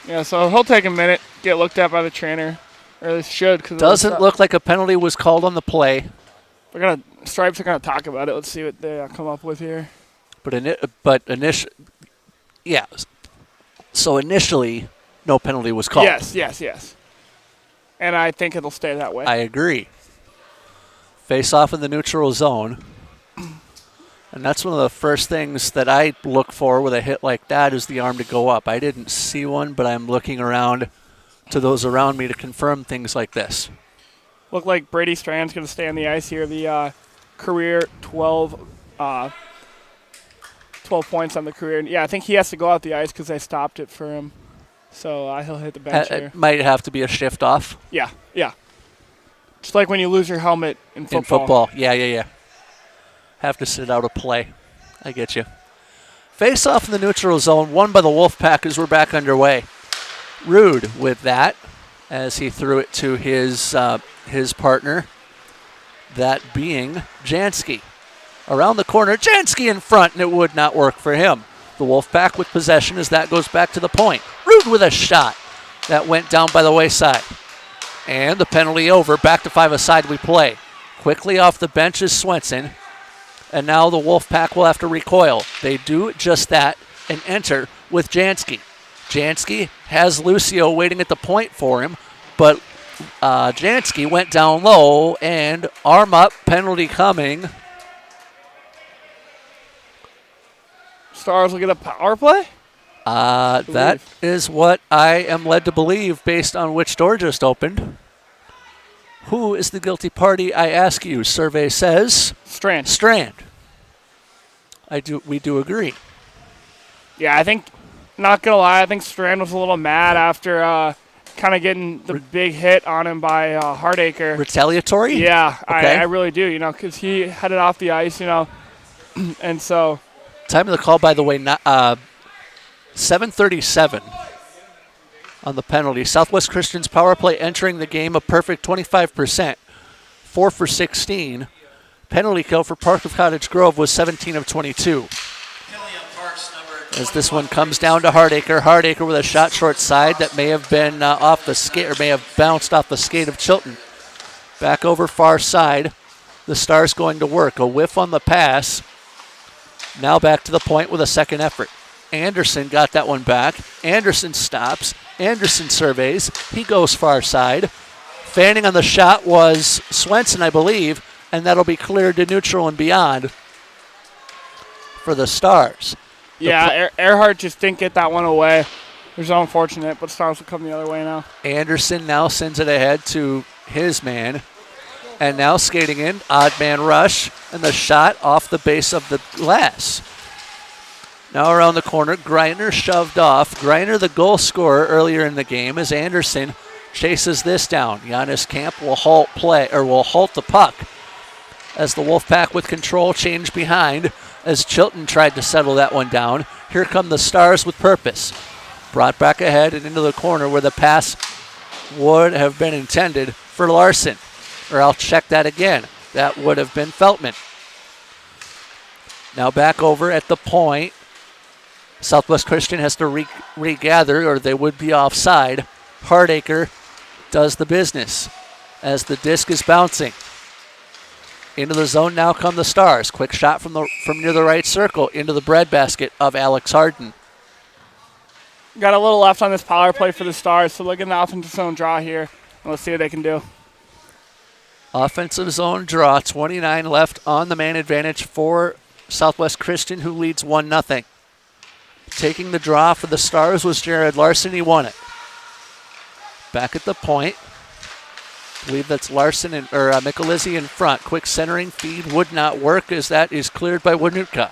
Yeah, so he'll take a minute, get looked at by the trainer, or at least should. Cause doesn't look like a penalty was called on the play. Stripes are going to talk about it. Let's see what they come up with here. So initially, no penalty was called. Yes. And I think it'll stay that way. I agree. Face off in the neutral zone. And that's one of the first things that I look for with a hit like that is the arm to go up. I didn't see one, but I'm looking around to those around me to confirm things like this. Look like Brady Strand's going to stay on the ice here. The career 12 points on the career. Yeah, I think he has to go out the ice because they stopped it for him. So he'll hit the bench here. It might have to be a shift off. Yeah. Just like when you lose your helmet in football. Yeah. Have to sit out a play. I get you. Face off in the neutral zone, won by the Wolfpack as we're back underway. Rude with that as he threw it to his partner, that being Jansky. Around the corner, Jansky in front, and it would not work for him. The Wolfpack with possession as that goes back to the point. Rude with a shot that went down by the wayside. And the penalty over. Back to 5-a-side we play. Quickly off the bench is Swenson. And now the Wolfpack will have to recoil. They do just that and enter with Jansky. Jansky has Lucio waiting at the point for him, but Jansky went down low and arm up, penalty coming. Stars will get a power play? That is what I am led to believe based on which door just opened. Who is the guilty party, I ask you? Survey says Strand. We do agree. Yeah, I think, not going to lie, I think Strand was a little mad after kind of getting the big hit on him by Hardacre. Retaliatory? Yeah, okay. I really do, because he headed off the ice, and so. Time of the call, by the way, 7:37 on the penalty. Southwest Christian's power play entering the game a perfect 25%, 4 for 16. Penalty kill for Park of Cottage Grove was 17 of 22. As this one comes down to Hardacre. Hardacre with a shot short side that may have been off the skate, or may have bounced off the skate of Chilton. Back over far side. The Stars going to work. A whiff on the pass. Now back to the point with a second effort. Anderson got that one back. Anderson stops. Anderson surveys. He goes far side. Fanning on the shot was Swenson, I believe, and that'll be cleared to neutral and beyond for the Stars. Yeah, Earhart just didn't get that one away. It was unfortunate, but Stars will come the other way now. Anderson now sends it ahead to his man. And now skating in, odd man rush, and the shot off the base of the glass. Now around the corner, Griner shoved off. Griner, the goal scorer earlier in the game, as Anderson chases this down. Giannis Camp will halt the puck as the Wolfpack with control change behind as Chilton tried to settle that one down. Here come the Stars with purpose. Brought back ahead and into the corner where the pass would have been intended for Larson. Or I'll check that again. That would have been Feltman. Now back over at the point. Southwest Christian has to regather or they would be offside. Hardacre does the business as the disc is bouncing. Into the zone now come the Stars. Quick shot from near the right circle into the breadbasket of Alex Harden. Got a little left on this power play for the Stars, so look at the offensive zone draw here, and let's see what they can do. Offensive zone draw, 29 left on the man advantage for Southwest Christian, who leads 1-0. Taking the draw for the Stars was Jared Larson. He won it. Back at the point. I believe that's Larson or Michelizzi in front. Quick centering feed would not work as that is cleared by Winutka.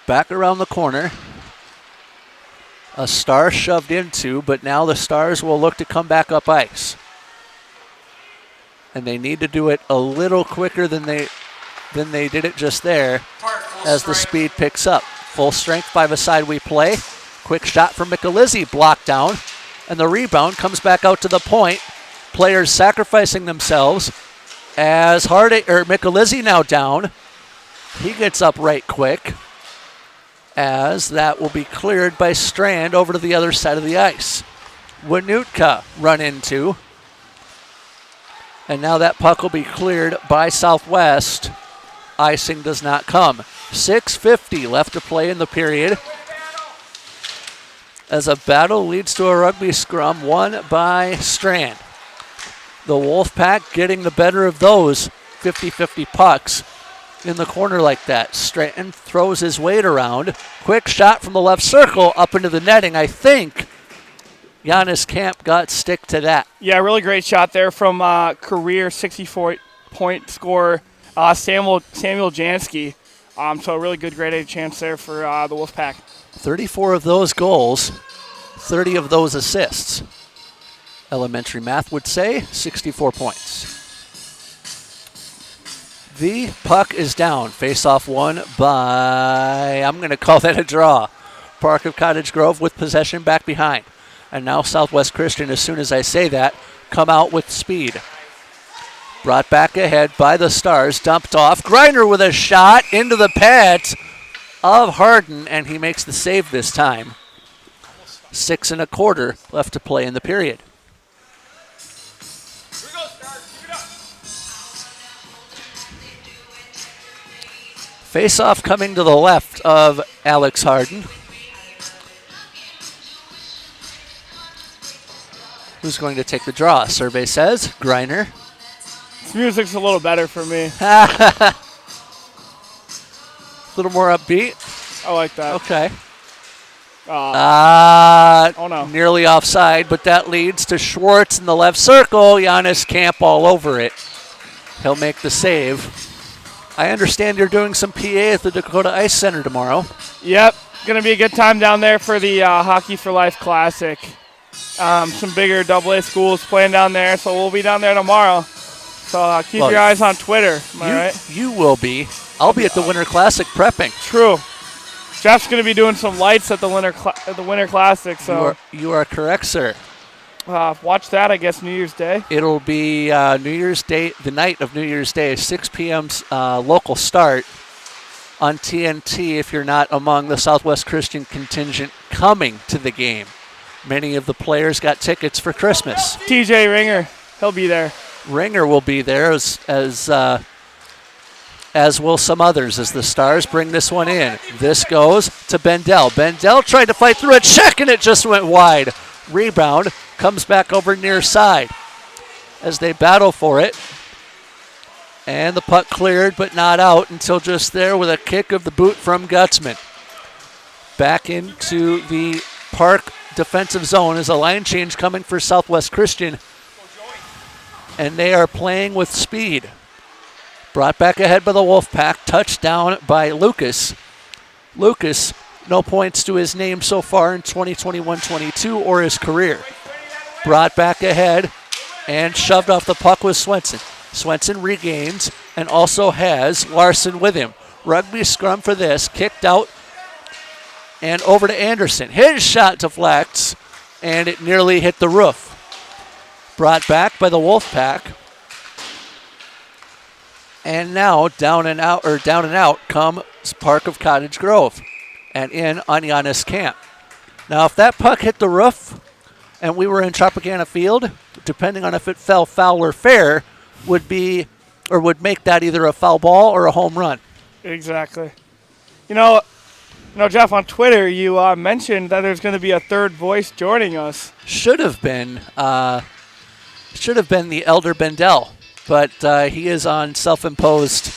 Back around the corner. A Star shoved into, but now the Stars will look to come back up ice. And they need to do it a little quicker than they did it just there as the speed picks up. Full strength by the side we play. Quick shot from Michelizzi, blocked down. And the rebound comes back out to the point. Players sacrificing themselves as Michelizzi now down. He gets up right quick as that will be cleared by Strand over to the other side of the ice. Winutka run into. And now that puck will be cleared by Southwest. Icing does not come. 6:50 left to play in the period. As a battle leads to a rugby scrum won by Strand. The Wolfpack getting the better of those 50-50 pucks in the corner like that. Strand throws his weight around. Quick shot from the left circle up into the netting. I think Giannis Camp got stick to that. Yeah, really great shot there from career 64-point scorer Samuel Jansky. So a really good grade A chance there for the Wolfpack. 34 of those goals, 30 of those assists. Elementary math would say 64 points. The puck is down. Face-off won by, I'm going to call that a draw. Park of Cottage Grove with possession back behind. And now Southwest Christian, as soon as I say that, come out with speed. Brought back ahead by the Stars, dumped off. Griner with a shot into the pads of Harden, and he makes the save this time. 6 1/4 left to play in the period. Face-off coming to the left of Alex Harden. Who's going to take the draw? Survey says Griner. This music's a little better for me. A little more upbeat. I like that. Okay. Oh no. Nearly offside, but that leads to Schwartz in the left circle. Giannis Camp all over it. He'll make the save. I understand you're doing some PA at the Dakota Ice Center tomorrow. Yep. Going to be a good time down there for the Hockey for Life Classic. Some bigger AA schools playing down there, so we'll be down there tomorrow. So keep your eyes on Twitter. Am I right? You will be. I'll be at the Winter Classic prepping. True. Jeff's going to be doing some lights at the Winter Classic. So you are correct, sir. Watch that, I guess, New Year's Day. It'll be New Year's Day, the night of New Year's Day, 6 p.m. Local start on TNT if you're not among the Southwest Christian contingent coming to the game. Many of the players got tickets for Christmas. TJ Ringer, he'll be there. Ringer will be there as will some others as the Stars bring this one in. This goes to Bendel. Bendel tried to fight through a check and it just went wide. Rebound comes back over near side as they battle for it. And the puck cleared but not out until just there with a kick of the boot from Gutzman. Back into the Park defensive zone is a line change coming for Southwest Christian. and they are playing with speed. Brought back ahead by the Wolfpack. Touchdown by Lucas. Lucas, no points to his name so far in 2021-22 or his career. Brought back ahead and shoved off the puck with Swenson. Swenson regains and also has Larson with him. Rugby scrum for this. Kicked out and over to Anderson. His shot deflects and it nearly hit the roof. Brought back by the Wolfpack. And now down and out comes Park of Cottage Grove and in on Giannis Camp. Now if that puck hit the roof and we were in Tropicana Field, depending on if it fell foul or fair, would make that either a foul ball or a home run. Exactly. You know, Jeff, on Twitter you mentioned that there's going to be a third voice joining us. Should have been the Elder Bendel. But he is on self-imposed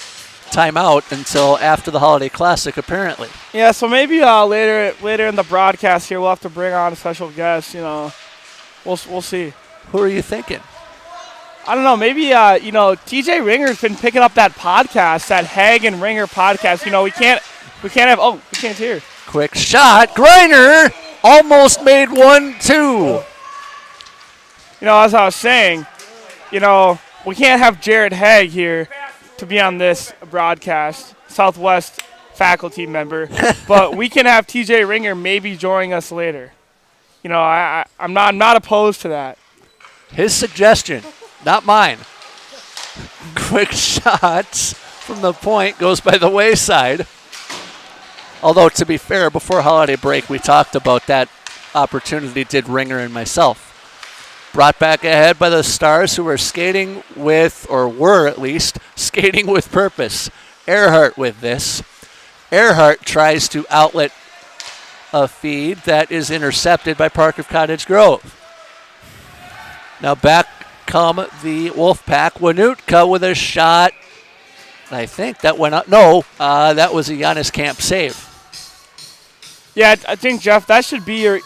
timeout until after the Holiday Classic, apparently. Yeah, so maybe later in the broadcast here, we'll have to bring on a special guest. We'll see. Who are you thinking? I don't know. Maybe TJ Ringer's been picking up that podcast, that Hag and Ringer podcast. We can't have. We can't hear. Quick shot, Griner almost made 1-2. As I was saying, we can't have Jared Haig here to be on this broadcast, Southwest faculty member, but we can have TJ Ringer maybe joining us later. I'm not opposed to that. His suggestion, not mine. Quick shots from the point goes by the wayside. Although, to be fair, before holiday break, we talked about that opportunity, did Ringer and myself. Brought back ahead by the Stars, who were skating with, or were at least, skating with purpose. Earhart with this. Earhart tries to outlet a feed that is intercepted by Park of Cottage Grove. Now back come the Wolfpack. Wanutka with a shot. I think that went up. No, that was a Giannis Camp save. Yeah, I think, Jeff, that should be your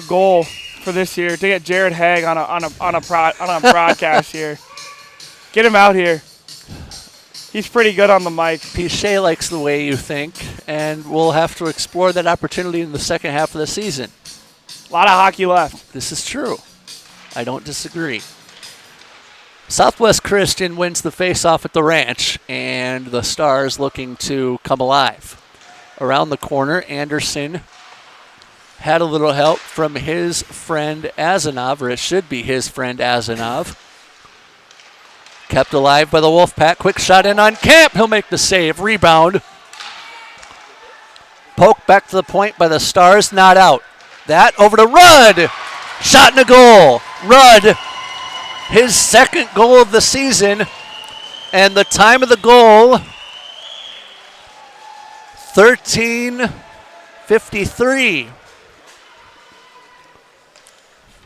goal for this year, to get Jared Haig on a broadcast here. Get him out here. He's pretty good on the mic. Pichet likes the way you think, and we'll have to explore that opportunity in the second half of the season. A lot of hockey left. This is true. I don't disagree. Southwest Christian wins the face-off at the ranch, and the Stars looking to come alive. Around the corner, Anderson had a little help from his friend Azanov, or it should be his friend Azanov. Kept alive by the Wolfpack. Quick shot in on Camp. He'll make the save. Rebound. Poke back to the point by the Stars. Not out. That over to Rudd. Shot and a goal. Rudd, his second goal of the season. And the time of the goal, 13:53.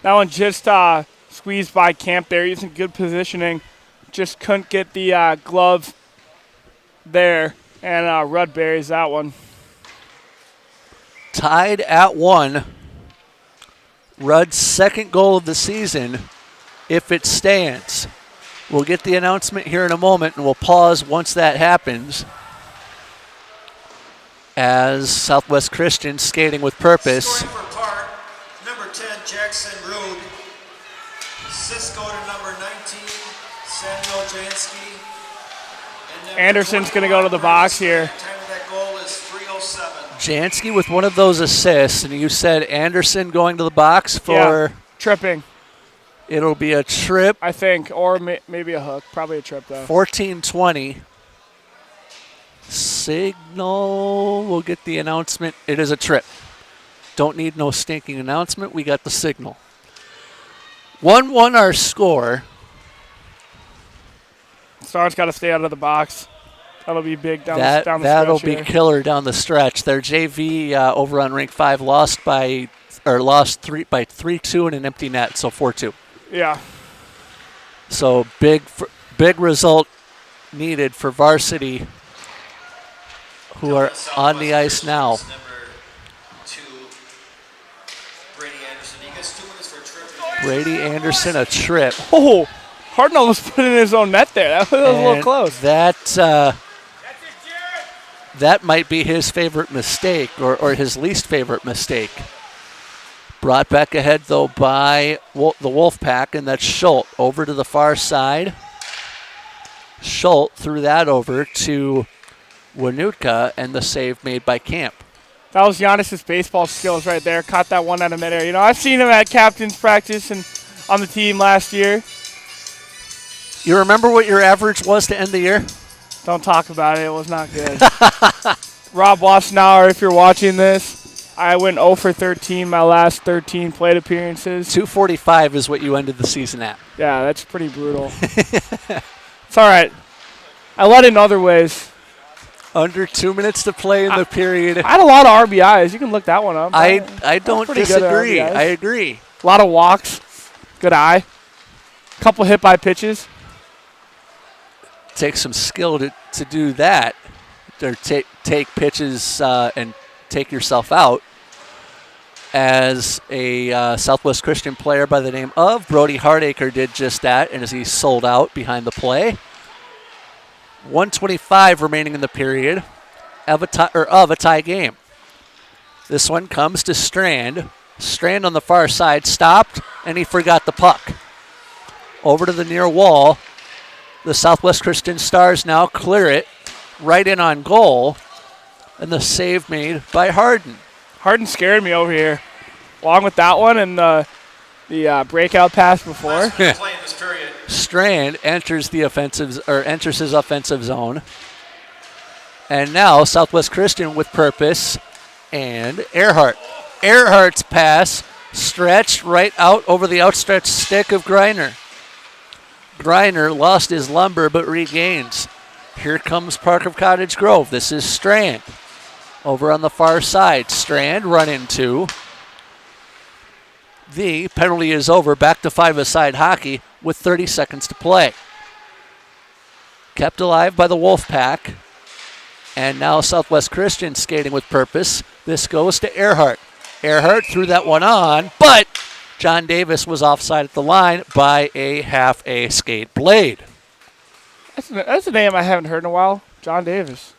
That one just squeezed by Camp there. He's in good positioning. Just couldn't get the glove there. And Rudd buries that one. Tied at 1. Rudd's second goal of the season, if it stands. We'll get the announcement here in a moment, and we'll pause once that happens. As Southwest Christian skating with purpose. Scoring for Park, number 10, Jackson Rude. Cisco to number 19, Samuel Jansky. And Anderson's going to go to the box here. Time of that goal is 3:07. Jansky with one of those assists, and you said Anderson going to the box for tripping. It'll be a trip, I think, or maybe a hook. Probably a trip, though. 14:20. Signal. We'll get the announcement. It is a trip. Don't need no stinking announcement. We got the signal. 1-1 our score. Stars got to stay out of the box. That'll be big down the stretch. That'll be killer down the stretch. Their JV over on Rink 5 lost by 3-2 in an empty net, so 4-2. Yeah. So big result needed for varsity, who are on the ice now. Number 2, Brady Anderson. You guys 2 minutes for a trip. Brady Anderson, a trip. Oh, Harden almost put it in his own net there. That was a little close. That might be his favorite mistake or his least favorite mistake. Brought back ahead, though, by the Wolfpack, and that's Schultz over to the far side. Schultz threw that over to Wanutka, and the save made by Camp. That was Giannis's baseball skills right there. Caught that one out of midair. You know, I've seen him at captain's practice and on the team last year. You remember what your average was to end the year? Don't talk about it. It was not good. Rob Wassenauer, if you're watching this, I went 0 for 13 my last 13 plate appearances. 245 is what you ended the season at. Yeah, that's pretty brutal. It's all right. I led in other ways. Under 2 minutes to play in the period. I had a lot of RBIs. You can look that one up. I don't disagree. I agree. A lot of walks. Good eye. Couple hit by pitches. Takes some skill to do that. Or take pitches and take yourself out. As a Southwest Christian player by the name of Brody Hardacre did just that, and as he sold out behind the play. 1:25 remaining in the period of a tie game. This one comes to Strand. Strand on the far side stopped, and he forgot the puck. Over to the near wall. The Southwest Christian Stars now clear it right in on goal, and the save made by Harden. Harden scared me over here, along with that one and the breakout pass before. Strand enters his offensive zone. And now Southwest Christian with purpose and Earhart. Earhart's pass stretched right out over the outstretched stick of Griner. Griner lost his lumber but regains. Here comes Park of Cottage Grove. This is Strand. Over on the far side, Strand run into. The penalty is over. Back to five-a-side hockey with 30 seconds to play. Kept alive by the Wolfpack. And now Southwest Christian skating with purpose. This goes to Earhart. Earhart threw that one on, but John Davis was offside at the line by a half-a skate blade. That's a name I haven't heard in a while. John Davis.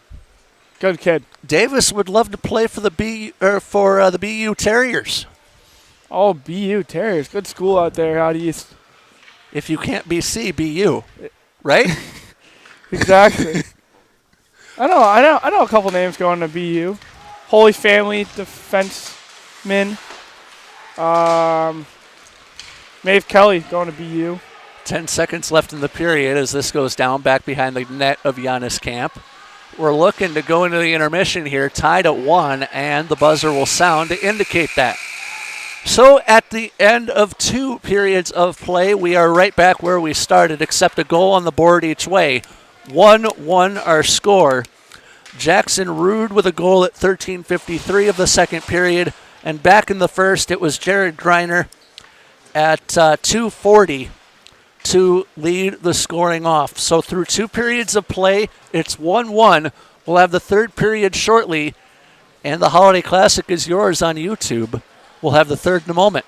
Good kid. Davis would love to play for the BU Terriers. Oh, BU Terriers. Good school out there out east. If you can't BC, BU. Right? Exactly. I know a couple names going to BU. Holy Family defenseman. Maeve Kelly going to BU. 10 seconds left in the period as this goes down back behind the net of Giannis Camp. We're looking to go into the intermission here, tied at 1, and the buzzer will sound to indicate that. So at the end of 2 periods of play, we are right back where we started, except a goal on the board each way. 1-1 our score. Jackson Rude with a goal at 13:53 of the second period, and back in the first, it was Jared Griner at 2:40 to lead the scoring off. So through 2 periods of play, it's 1-1. We'll have the third period shortly, and the Holiday Classic is yours on YouTube. We'll have the third in a moment.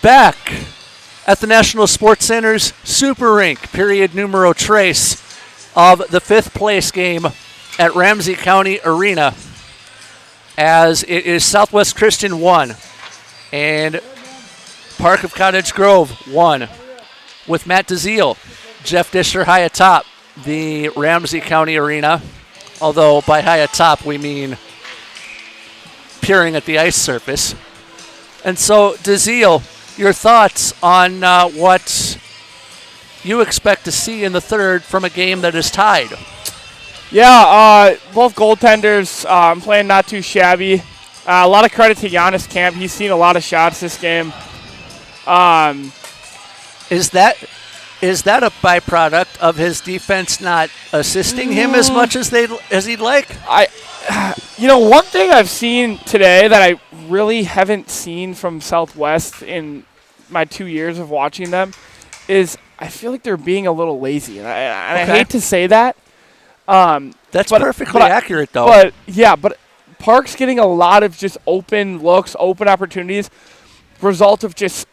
back at the National Sports Center's Super Rink, period numero tres of the 5th place game at Ramsey County Arena, as it is Southwest Christian 1 and Park of Cottage Grove 1, with Matt DeZiel, Jeff Disher high atop the Ramsey County Arena, although by high atop we mean peering at the ice surface. And so, DeZiel, your thoughts on what you expect to see in the third from a game that is tied? Yeah, both goaltenders playing not too shabby. A lot of credit to Giannis Camp. He's seen a lot of shots this game. Is that a byproduct of his defense not assisting him as much as he'd like? One thing I've seen today that I really haven't seen from Southwest in my 2 years of watching them is I feel like they're being a little lazy, and I hate to say that. That's perfectly accurate, though. But Park's getting a lot of just open looks, open opportunities, result of just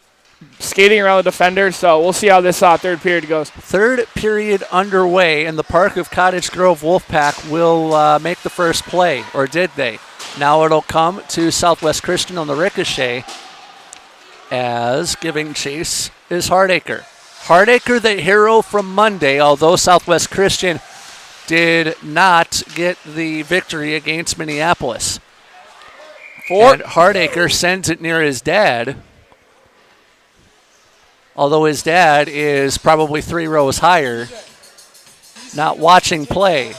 skating around the defender. So we'll see how this third period goes. Third period underway, and the Park of Cottage Grove Wolfpack will make the first play, or did they? Now it'll come to Southwest Christian on the ricochet, as giving chase is Hardacre. Hardacre, the hero from Monday, although Southwest Christian did not get the victory against Minneapolis. And Hardacre sends it near his dad, although his dad is probably 3 rows higher, not watching play.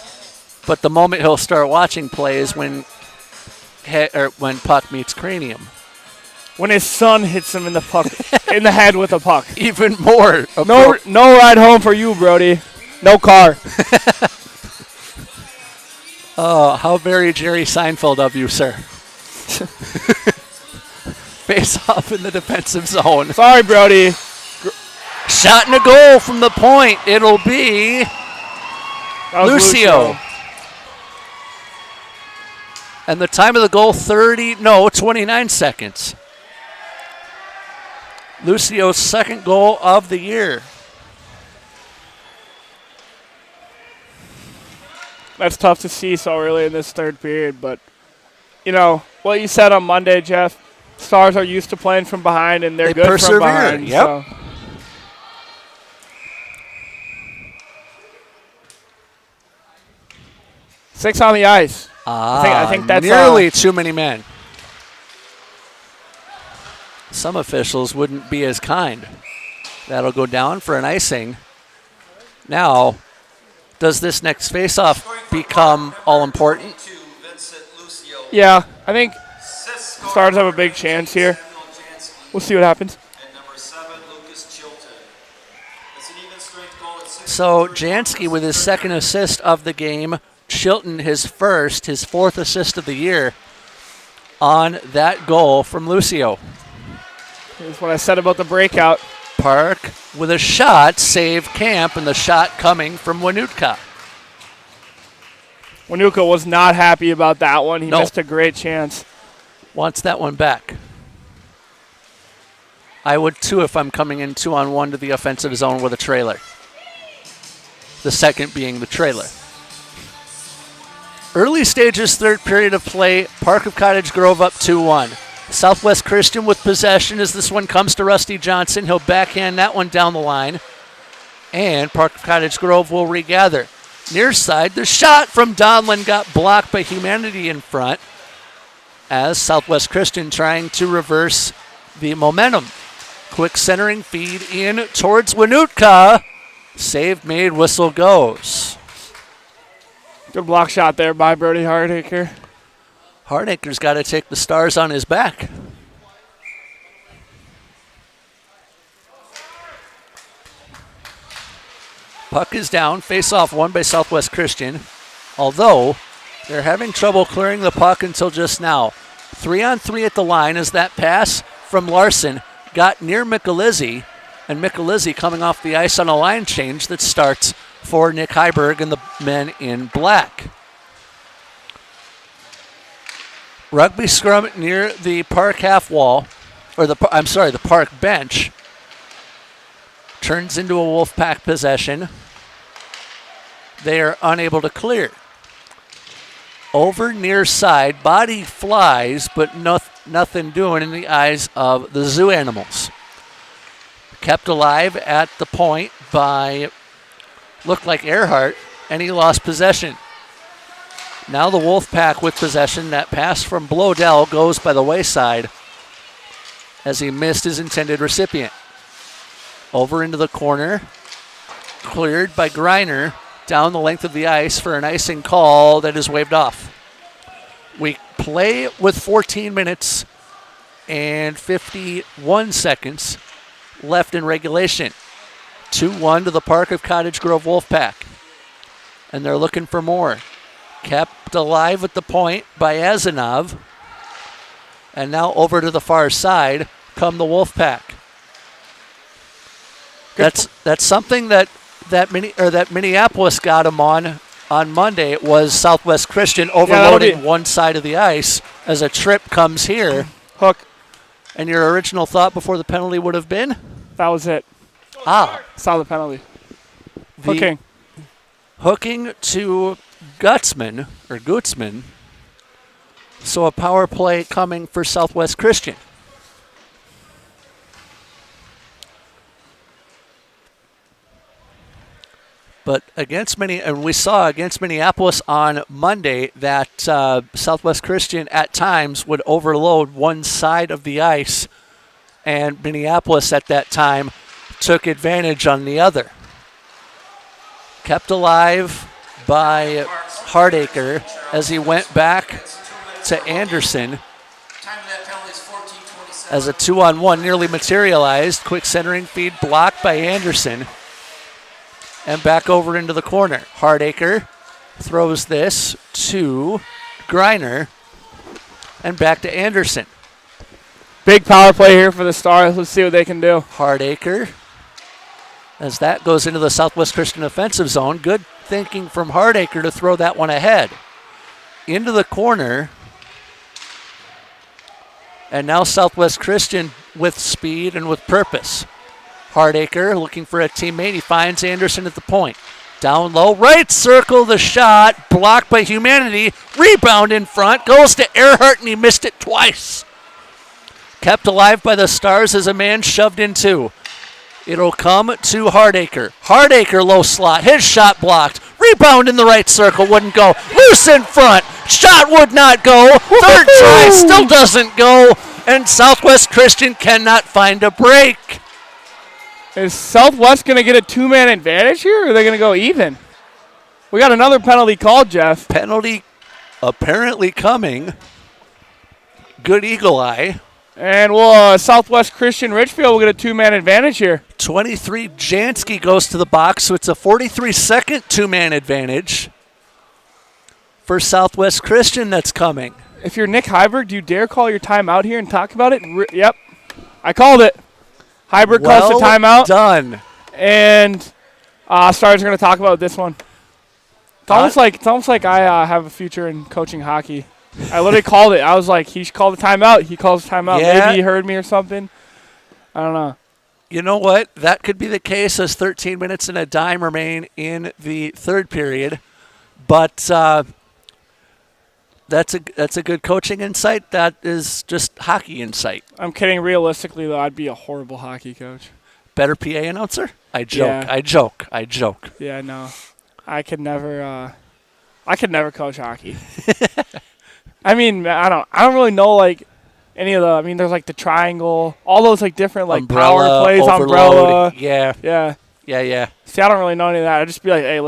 But the moment he'll start watching play is when puck meets cranium. When his son hits him in the head with a puck. Even more. No ride home for you, Brody. No car. Oh, how very Jerry Seinfeld of you, sir. Face off in the defensive zone. Sorry, Brody. Shot and a goal from the point. It'll be Lucio. And the time of the goal, 29 seconds. Lucio's second goal of the year. That's tough to see so early in this third period, but what you said on Monday, Jeff, Stars are used to playing from behind, and they're good from behind. Yep. So. Six on the ice. I think that's nearly too many men. Some officials wouldn't be as kind. That'll go down for an icing. Now, does this next face-off become all-important? Yeah, I think Stars have a big chance here. We'll see what happens. So Jansky with his second assist of the game. Chilton his fourth assist of the year on that goal from Lucio. Here's what I said about the breakout. Park with a shot, save Camp, and the shot coming from Wanutka. Wanutka was not happy about that one. He missed a great chance. Wants that one back. I would too if I'm coming in 2-on-1 to the offensive zone with a trailer. The second being the trailer. Early stages, third period of play, Park of Cottage Grove up 2-1. Southwest Christian with possession as this one comes to Rusty Johnson. He'll backhand that one down the line. And Park of Cottage Grove will regather. Near side, the shot from Donlin got blocked by Humanity in front, as Southwest Christian trying to reverse the momentum. Quick centering feed in towards Wanutka. Save made, whistle goes. Good block shot there by Brody Hardacre. Hardacre's got to take the Stars on his back. Puck is down. Face-off won by Southwest Christian. Although, they're having trouble clearing the puck until just now. 3-on-3 at the line as that pass from Larson got near Michelizzi. And Michelizzi coming off the ice on a line change that starts for Nick Heiberg and the men in black. Rugby scrum near the park half wall. the park bench turns into a Wolfpack possession. They are unable to clear. Over near side, body flies, but nothing doing in the eyes of the zoo animals. Kept alive at the point by, looked like Earhart, and he lost possession. Now the Wolfpack with possession. That pass from Blodell goes by the wayside as he missed his intended recipient. Over into the corner, cleared by Griner down the length of the ice for an icing call that is waved off. We play with 14 minutes and 51 seconds left in regulation. 2-1 to the Park of Cottage Grove Wolfpack. And they're looking for more. Kept alive at the point by Azanov. And now over to the far side come the Wolfpack. That's something that Minneapolis got them on Monday. It was Southwest Christian overloading one side of the ice as a trip comes here. Hook. And your original thought before the penalty would have been? That was it. Saw the penalty. Hooking to Gutzman. So a power play coming for Southwest Christian. But we saw against Minneapolis on Monday that Southwest Christian at times would overload one side of the ice, and Minneapolis at that time took advantage on the other. Kept alive by Hardacre as he went back to Anderson as a 2-on-1 nearly materialized. Quick centering feed blocked by Anderson. And back over into the corner. Hardacre throws this to Griner and back to Anderson. Big power play here for the Stars. Let's see what they can do. Hardacre, as that goes into the Southwest Christian offensive zone. Good thinking from Hardacre to throw that one ahead. Into the corner. And now Southwest Christian with speed and with purpose. Hardacre looking for a teammate. He finds Anderson at the point. Down low, right circle, the shot. Blocked by Humanity. Rebound in front. Goes to Earhart, and he missed it twice. Kept alive by the Stars as a man shoved in two. It'll come to Hardacre. Hardacre low slot. His shot blocked. Rebound in the right circle. Wouldn't go. Loose in front. Shot would not go. Third try still doesn't go. And Southwest Christian cannot find a break. Is Southwest going to get a two-man advantage here, or are they going to go even? We got another penalty called, Jeff. Penalty apparently coming. Good eagle eye. And Southwest Christian Richfield will get a two-man advantage here. 23 Jansky goes to the box, so it's a 43-second two-man advantage for Southwest Christian that's coming. If you're Nick Heiberg, do you dare call your timeout here and talk about it? Yep. I called it. Heiberg calls the timeout. Done. And Stars are going to talk about this one. It's almost like I have a future in coaching hockey. I literally called it. I was like, he should call the timeout. He calls the timeout. Yeah. Maybe he heard me or something. I don't know. You know what? That could be the case as 13 minutes and a dime remain in the third period. But that's a good coaching insight. That is just hockey insight. I'm kidding. Realistically, though, I'd be a horrible hockey coach. Better PA announcer? I joke. Yeah. I joke. Yeah, no. I could never coach hockey. I mean, I don't really know like any of the. I mean, there's like the triangle, all those like different like umbrella, power plays, overload. umbrella. Yeah. Yeah. See, I don't really know any of that. I'd just be like, hey,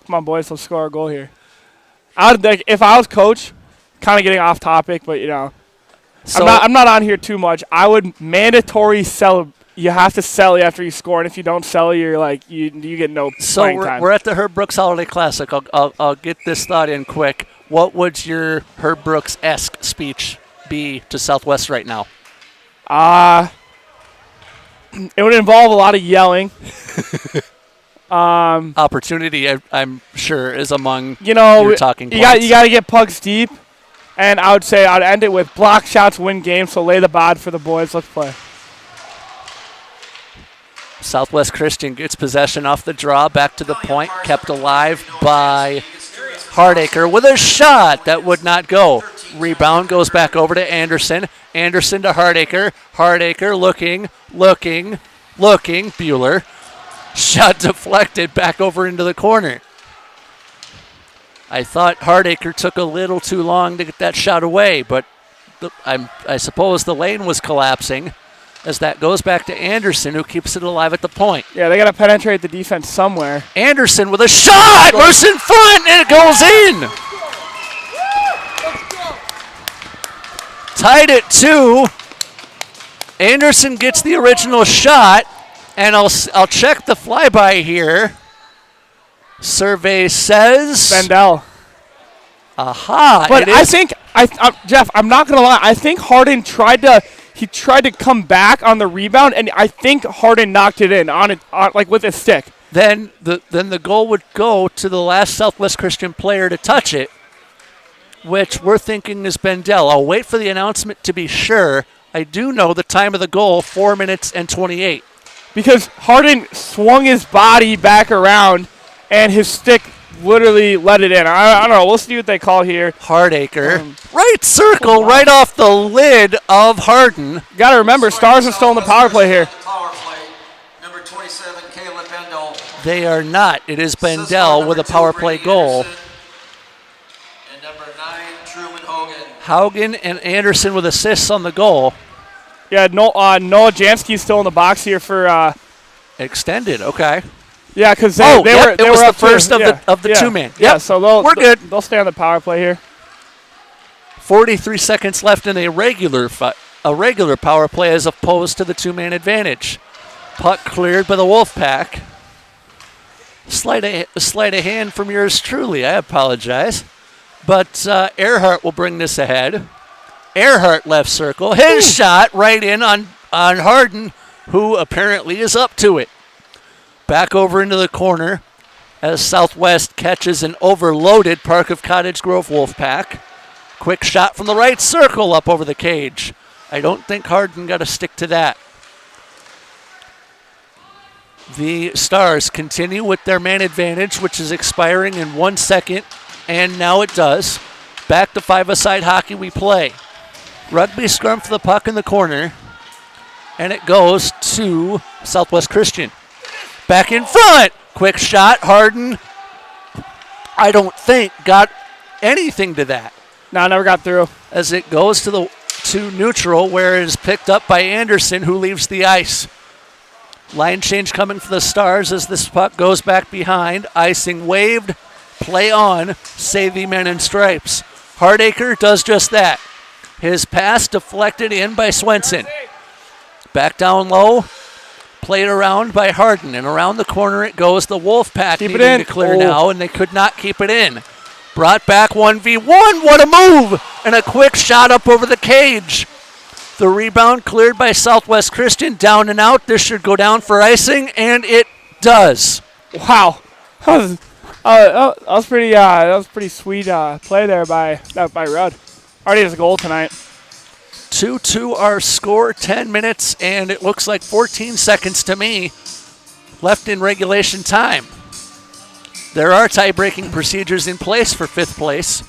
come on, boys, let's score a goal here. If I was coach, kind of getting off topic, but so I'm not on here too much. I would mandatory sell. You have to sell after you score, and if you don't sell, you're like you get no playing time. So we're at the Herb Brooks Holiday Classic. I'll get this thought in quick. What would your Herb Brooks-esque speech be to Southwest right now? It would involve a lot of yelling. Opportunity, I'm sure, is among your talking points. You got to get pucks deep. And I would say I'd end it with block shots win games, so lay the bod for the boys. Let's play. Southwest Christian gets possession off the draw, back to the point, kept alive by Hardacre with a shot that would not go. Rebound goes back over to Anderson. Anderson to Hardacre. Hardacre looking. Bueller. Shot deflected back over into the corner. I thought Hardacre took a little too long to get that shot away, but I suppose the lane was collapsing as that goes back to Anderson, who keeps it alive at the point. Yeah, they got to penetrate the defense somewhere. Anderson with a shot! Loose in front, and it goes in! Tied at 2. Anderson gets the original shot, and I'll check the flyby here. Survey says Bendel. Aha! But I think Jeff, I'm not gonna lie. I think Harden tried to come back on the rebound, and I think Harden knocked it in on with his stick. Then the goal would go to the last Southwest Christian player to touch it, which we're thinking is Bendel. I'll wait for the announcement to be sure. I do know the time of the goal, 4 minutes and 28. Because Harden swung his body back around, and his stick literally let it in. I don't know. We'll see what they call here. Hardacre. Right circle, right off the lid of Harden. Got to remember, Stars are still in the power play here. Number 27, Caleb Bendel. They are not. It is Bendel with a power play goal. And number 9, Truman Hogan. Haugen and Anderson with assists on the goal. Yeah, Noah Jansky's still in the box here for extended. Okay. Yeah, because they were the first of the two-man. Yeah, so we're good. They'll stay on the power play here. 43 seconds left in a regular power play as opposed to the two-man advantage. Puck cleared by the Wolfpack. Sleight of hand from yours truly. I apologize. But Earhart will bring this ahead. Earhart left circle. His shot right in on Harden, who apparently is up to it. Back over into the corner as Southwest catches an overloaded Park of Cottage Grove Wolfpack. Quick shot from the right circle up over the cage. I don't think Harden got a stick to that. The Stars continue with their man advantage, which is expiring in 1 second, and now it does. Back to five-a-side hockey we play. Rugby scrum for the puck in the corner, and it goes to Southwest Christian. Back in front. Quick shot. Harden, I don't think, got anything to that. No, never got through. As it goes to neutral, where it is picked up by Anderson, who leaves the ice. Line change coming for the Stars as this puck goes back behind. Icing waved. Play on. Save the men in stripes. Hardacre does just that. His pass deflected in by Swenson. Back down low. Played around by Harden, and around the corner it goes. The Wolfpack needing to clear now, and they could not keep it in. Brought back 1v1. What a move! And a quick shot up over the cage. The rebound cleared by Southwest Christian. Down and out. This should go down for icing, and it does. Wow. That was pretty sweet play there by Rudd. Already has a goal tonight. 2-2 our score, 10 minutes, and it looks like 14 seconds to me left in regulation time. There are tie-breaking procedures in place for fifth place.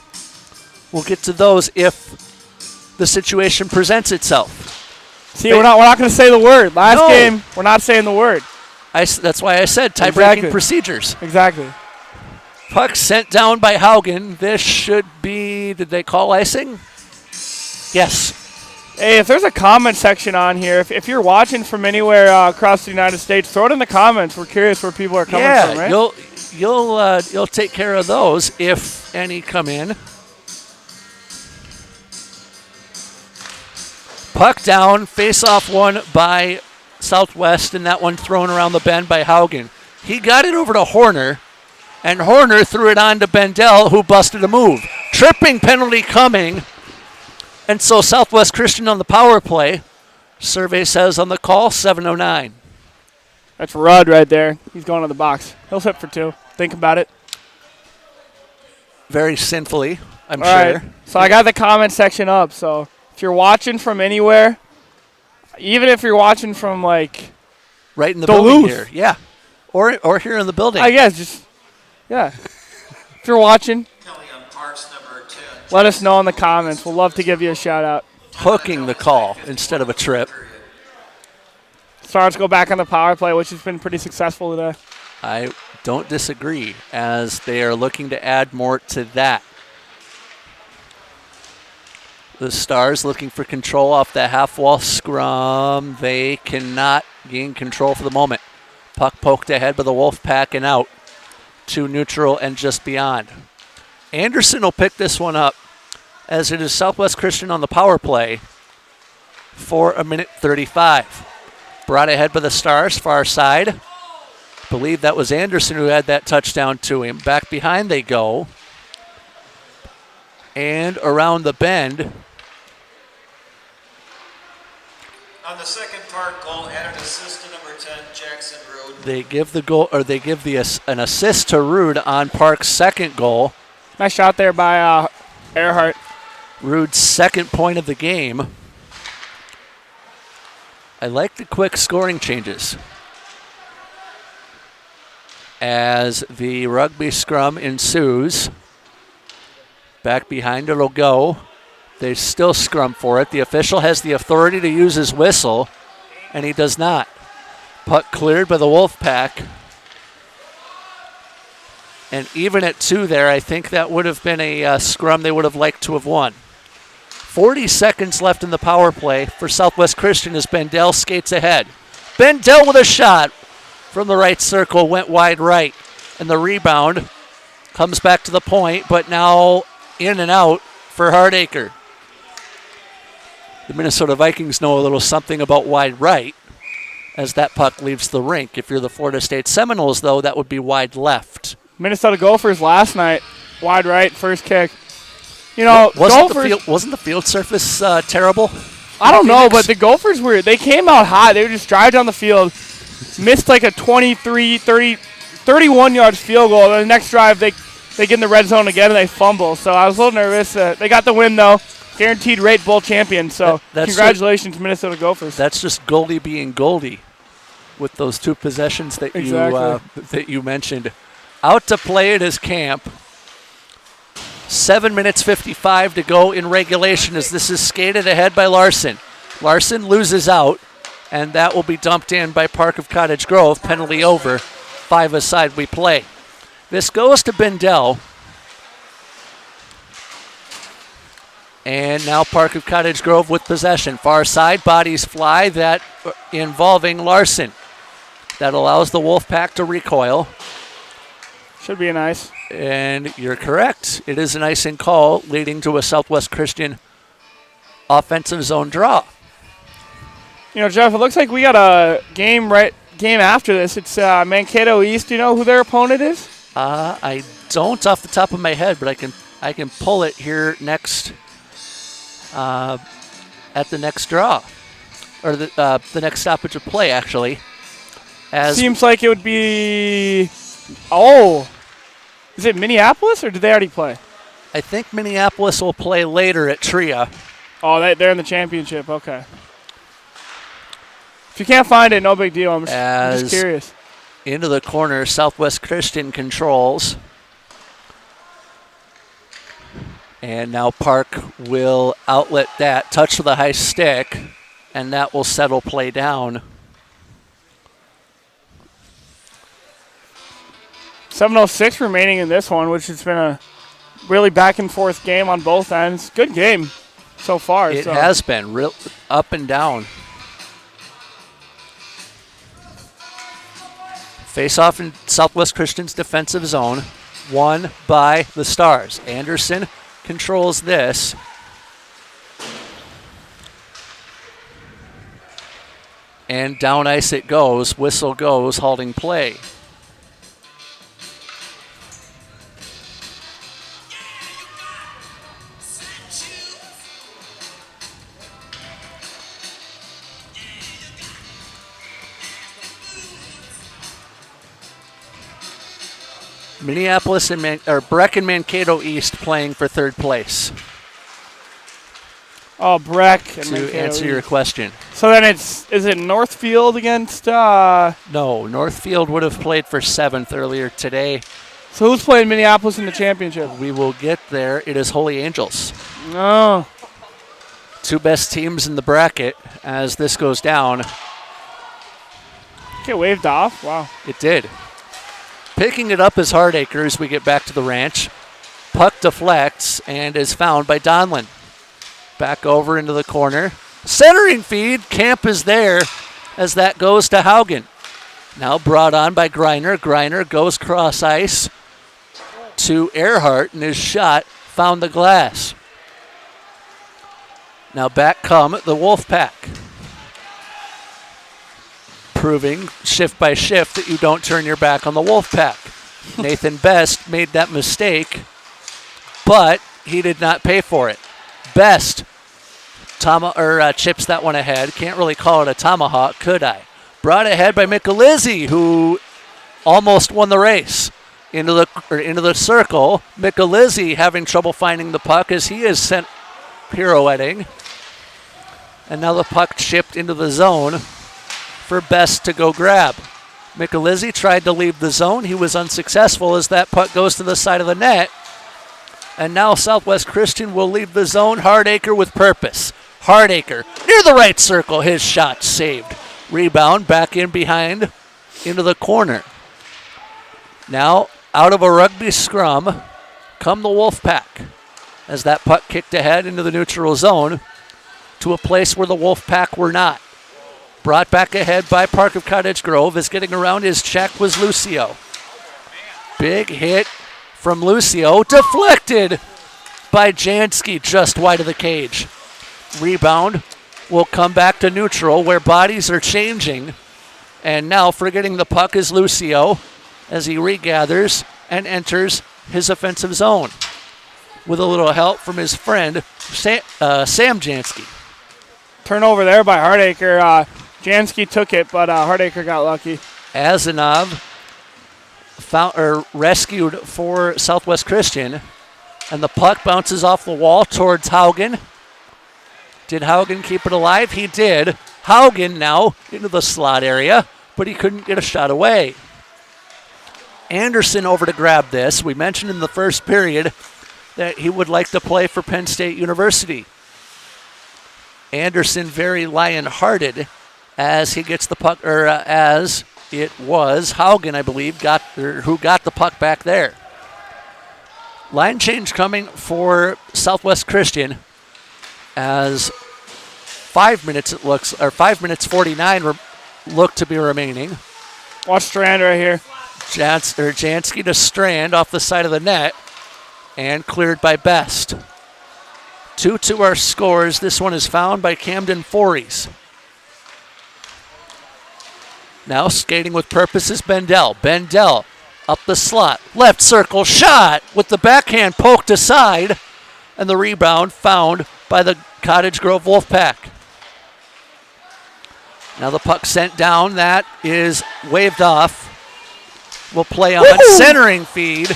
We'll get to those if the situation presents itself. See, we're not going to say the word. Last game, we're not saying the word. That's why I said tie-breaking procedures. Exactly. Puck sent down by Haugen. This should be, did they call icing? Yes. Hey, if there's a comment section on here, if you're watching from anywhere across the United States, throw it in the comments. We're curious where people are coming from, right? You'll take care of those if any come in. Puck down, face-off one by Southwest, and that one thrown around the bend by Haugen. He got it over to Horner, and Horner threw it on to Bendel, who busted a move. Tripping penalty coming. And so Southwest Christian on the power play. Survey says on the call, 7:09. That's Rudd right there. He's going to the box. He'll hit for two. Think about it. Very sinfully. I'm All sure. Right. So I got the comment section up. So if you're watching from anywhere, even if you're watching from like right in the Duluth. building here, yeah, or here in the building. I guess just if you're watching, let us know in the comments. We'll love to give you a shout out. Hooking the call instead of a trip. Stars go back on the power play, which has been pretty successful today. I don't disagree, as they are looking to add more to that. The Stars looking for control off the half-wall scrum. They cannot gain control for the moment. Puck poked ahead by the Wolfpack and out to neutral and just beyond. Anderson will pick this one up, as it is Southwest Christian on the power play for 1:35. Brought ahead by the Stars, far side. I believe that was Anderson who had that touchdown to him. Back behind they go. And around the bend. On the second part, goal added assist to number 10, Jackson Rood. They give the goal, or they give an assist to Rood on Park's second goal. Nice shot there by Earhart. Rood's second point of the game. I like the quick scoring changes. As the rugby scrum ensues. Back behind it'll go. They still scrum for it. The official has the authority to use his whistle, and he does not. Puck cleared by the Wolfpack. And even at 2 there, I think that would have been a scrum they would have liked to have won. 40 seconds left in the power play for Southwest Christian as Bendel skates ahead. Bendel with a shot from the right circle, went wide right. And the rebound comes back to the point, but now in and out for Hardacre. The Minnesota Vikings know a little something about wide right as that puck leaves the rink. If you're the Florida State Seminoles, though, that would be wide left. Minnesota Gophers last night, wide right, first kick. You know, wasn't the field surface terrible? I don't know, but the Gophers they came out hot. They would just drive down the field, missed like a 23, 30, 31-yard field goal. And the next drive, they get in the red zone again and they fumble. So I was a little nervous. They got the win, though. Guaranteed rate bowl champion. So congratulations, Minnesota Gophers. That's just Goldie being Goldie with those 2 possessions that you mentioned. Out to play at his camp. 7 minutes 55 to go in regulation as this is skated ahead by Larson. Larson loses out, and that will be dumped in by Park of Cottage Grove. Penalty over. 5-a-side we play. This goes to Bendel. And now Park of Cottage Grove with possession. Far side, bodies fly, that involving Larson. That allows the Wolfpack to recoil. Should be an ice. And you're correct. It is an icing call leading to a Southwest Christian offensive zone draw. You know, Jeff, it looks like we got a game after this. It's Mankato East. Do you know who their opponent is? I don't off the top of my head, but I can pull it here next at the next draw, or the next stoppage of play, actually. Seems like it would be. Is it Minneapolis, or did they already play? I think Minneapolis will play later at Tria. Oh, they're in the championship. Okay. If you can't find it, no big deal. I'm just curious. Into the corner, Southwest Christian controls. And now Park will outlet that, touch with a high stick, and that will settle play down. 7:06 remaining in this one, which has been a really back and forth game on both ends. Good game so far. It has been real up and down. Face off in Southwest Christian's defensive zone, won by the Stars. Anderson controls this. And down ice it goes. Whistle goes, halting play. Minneapolis and Breck and Mankato East playing for third place. Oh, Breck and to Mankato answer your East. question. So then is it Northfield against? No, Northfield would have played for 7th earlier today. So who's playing Minneapolis in the championship? We will get there. It is Holy Angels. Oh. 2 best teams in the bracket as this goes down. Get waved off? Wow. It did. Picking it up is Hardacre as we get back to the ranch. Puck deflects and is found by Donlin. Back over into the corner. Centering feed. Camp is there as that goes to Haugen. Now brought on by Griner. Griner goes cross ice to Earhart, and his shot found the glass. Now back come the Wolfpack. Proving shift by shift that you don't turn your back on the Wolfpack. Nathan Best made that mistake, but he did not pay for it. Best chips that one ahead. Can't really call it a tomahawk, could I? Brought ahead by Michelizzi, who almost won the race. Into the circle. Michelizzi having trouble finding the puck as he is sent pirouetting. And now the puck chipped into the zone for Best to go grab. Michelizzi tried to leave the zone. He was unsuccessful as that puck goes to the side of the net. And now Southwest Christian will leave the zone. Hardacre with purpose. Hardacre near the right circle. His shot saved. Rebound back in behind into the corner. Now out of a rugby scrum come the Wolfpack as that puck kicked ahead into the neutral zone to a place where the Wolfpack were not. Brought back ahead by Park of Cottage Grove. As getting around his check was Lucio. Big hit from Lucio. Deflected by Jansky just wide of the cage. Rebound will come back to neutral where bodies are changing. And now forgetting the puck is Lucio as he regathers and enters his offensive zone with a little help from his friend Sam Jansky. Turnover there by Hardacre. Jansky took it, but Hardacre got lucky. Azanov rescued for Southwest Christian, and the puck bounces off the wall towards Haugen. Did Haugen keep it alive? He did. Haugen now into the slot area, but he couldn't get a shot away. Anderson over to grab this. We mentioned in the first period that he would like to play for Penn State University. Anderson very lion-hearted as he gets the puck, as it was Haugen, I believe, who got the puck back there. Line change coming for Southwest Christian as 5 minutes 49 look to be remaining. Watch Strand right here. Jansky to Strand off the side of the net and cleared by Best. 2-2 our scores. This one is found by Camden Fories. Now skating with purpose is Bendel. Bendel up the slot. Left circle shot with the backhand poked aside. And the rebound found by the Cottage Grove Wolfpack. Now the puck sent down. That is waved off. We'll play on centering feed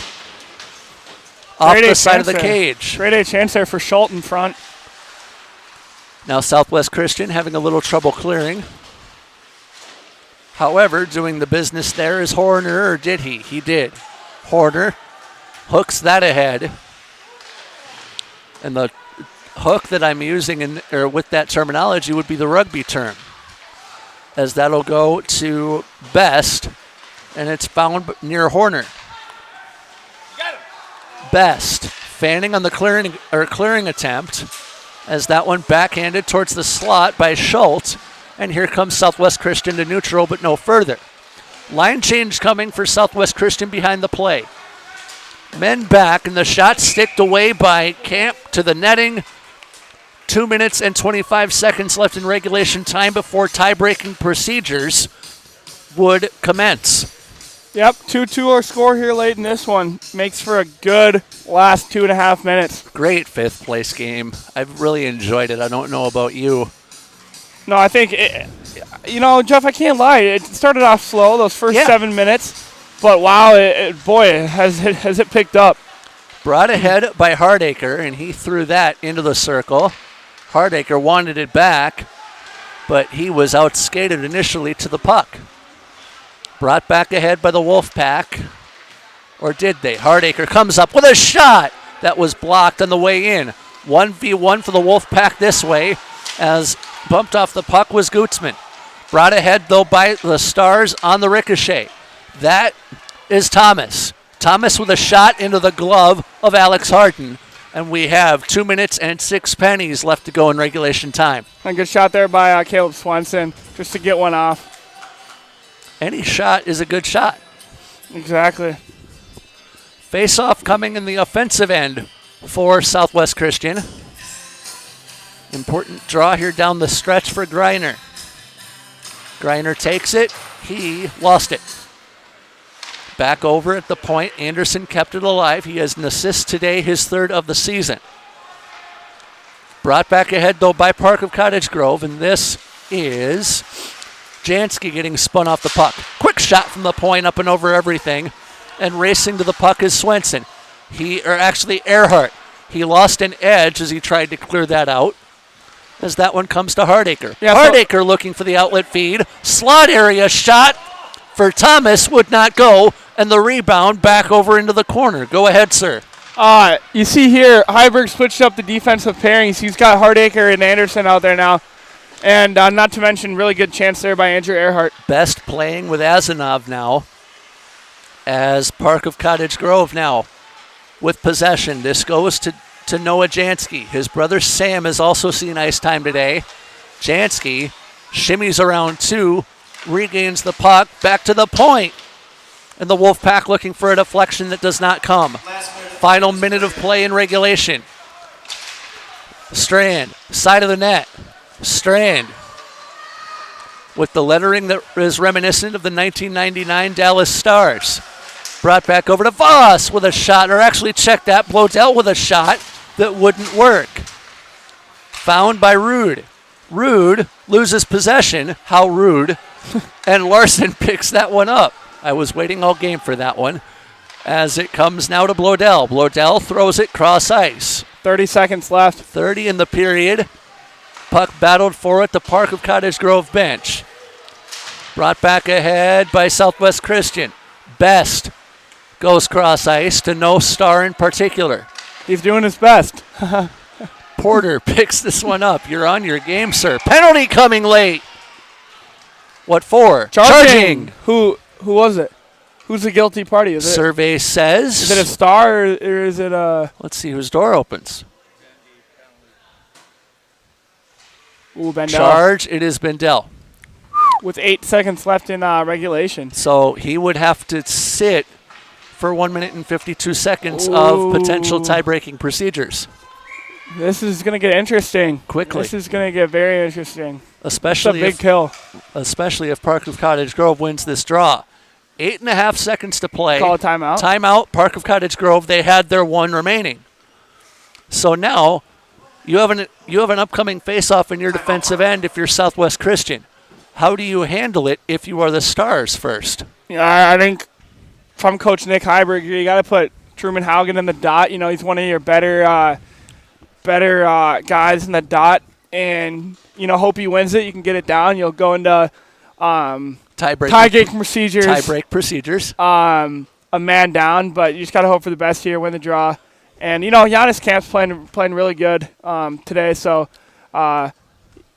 off the side of the cage. Great A chance there for Schultz in front. Now Southwest Christian having a little trouble clearing. However, doing the business there is Horner, or did he? He did. Horner hooks that ahead. And the hook that I'm using with that terminology would be the rugby term. As that'll go to Best, and it's found near Horner. Best fanning on the clearing attempt as that one backhanded towards the slot by Schultz. And here comes Southwest Christian to neutral, but no further. Line change coming for Southwest Christian behind the play. Men back, and the shot sticked away by Camp to the netting. 2 minutes and 25 seconds left in regulation time before tie-breaking procedures would commence. Yep, 2-2 our score here late in this one. Makes for a good last 2.5 minutes. Great fifth place game. I've really enjoyed it. I don't know about you. No, I think, Jeff, I can't lie. It started off slow, those first 7 minutes. But wow, has it picked up. Brought ahead by Hardacre, and he threw that into the circle. Hardacre wanted it back, but he was outskated initially to the puck. Brought back ahead by the Wolfpack. Or did they? Hardacre comes up with a shot that was blocked on the way in. 1v1 for the Wolfpack this way, as bumped off the puck was Gutzman. Brought ahead, though, by the Stars on the ricochet. That is Thomas. Thomas with a shot into the glove of Alex Harden. And we have 2 minutes and 6 pennies left to go in regulation time. A good shot there by Caleb Swenson just to get one off. Any shot is a good shot. Exactly. Face-off coming in the offensive end for Southwest Christian. Important draw here down the stretch for Griner. Griner takes it. He lost it. Back over at the point. Anderson kept it alive. He has an assist today, his third of the season. Brought back ahead, though, by Park of Cottage Grove, and this is Jansky getting spun off the puck. Quick shot from the point up and over everything, and racing to the puck is Swenson. Earhart. He lost an edge as he tried to clear that out, as that one comes to Hardacre. Yeah, Hardacre looking for the outlet feed. Slot area shot for Thomas would not go, and the rebound back over into the corner. Go ahead, sir. You see here, Heiberg switched up the defensive pairings. He's got Hardacre and Anderson out there now. And not to mention, really good chance there by Andrew Earhart. Best playing with Azanov now, as Park of Cottage Grove now with possession. This goes to Noah Jansky. His brother Sam has also seen ice time today. Jansky shimmies around 2, regains the puck, back to the point. And the Wolfpack looking for a deflection that does not come. Final minute of play in regulation. Strand, side of the net. Strand with the lettering that is reminiscent of the 1999 Dallas Stars. Brought back over to Voss with a shot, or actually check that, Blodell with a shot that wouldn't work. Found by Rude. Rude loses possession. How rude. And Larson picks that one up. I was waiting all game for that one. As it comes now to Blodell. Blodell throws it cross ice. 30 seconds left. 30 in the period. Puck battled for it, the Park of Cottage Grove bench. Brought back ahead by Southwest Christian. Best goes cross ice to no star in particular. He's doing his best. Porter picks this one up. You're on your game, sir. Penalty coming late. What for? Charging. Who was it? Who's the guilty party? Survey says. Is it a star or is it a? Let's see whose door opens. Ooh, Bendel. Charge. It is Bendel. With 8 seconds left in regulation. So he would have to sit for 1 minute and 52 seconds of potential tie-breaking procedures. This is going to get interesting. Quickly. This is going to get very interesting. Especially it's a big kill. Especially if Park of Cottage Grove wins this draw. 8.5 seconds to play. Call a timeout. Timeout, Park of Cottage Grove. They had their one remaining. So now you have an upcoming face-off in your defensive end if you're Southwest Christian. How do you handle it if you are the Stars first? Yeah, I think from Coach Nick Heiberg, you got to put Truman Haugen in the dot. You know, he's one of your better guys in the dot, and hope he wins it. You can get it down. You'll go into tie-break procedures. Tie-break procedures. A man down, but you just got to hope for the best here, win the draw. And Giannis Camp's playing really good today, so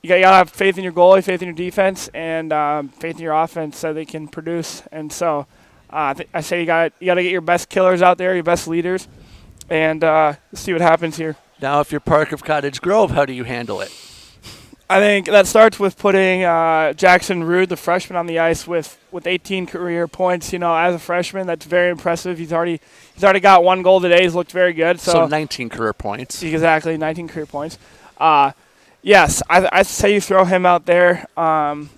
you got to have faith in your goalie, faith in your defense, and faith in your offense so they can produce. And so I say you got to get your best killers out there, your best leaders, and see what happens here. Now, if you're Park of Cottage Grove, how do you handle it? I think that starts with putting Jackson Rude, the freshman, on the ice with 18 career points. As a freshman, that's very impressive. He's already got 1 goal today. He's looked very good. So 19 career points. Exactly, 19 career points. Yes, I say you throw him out there along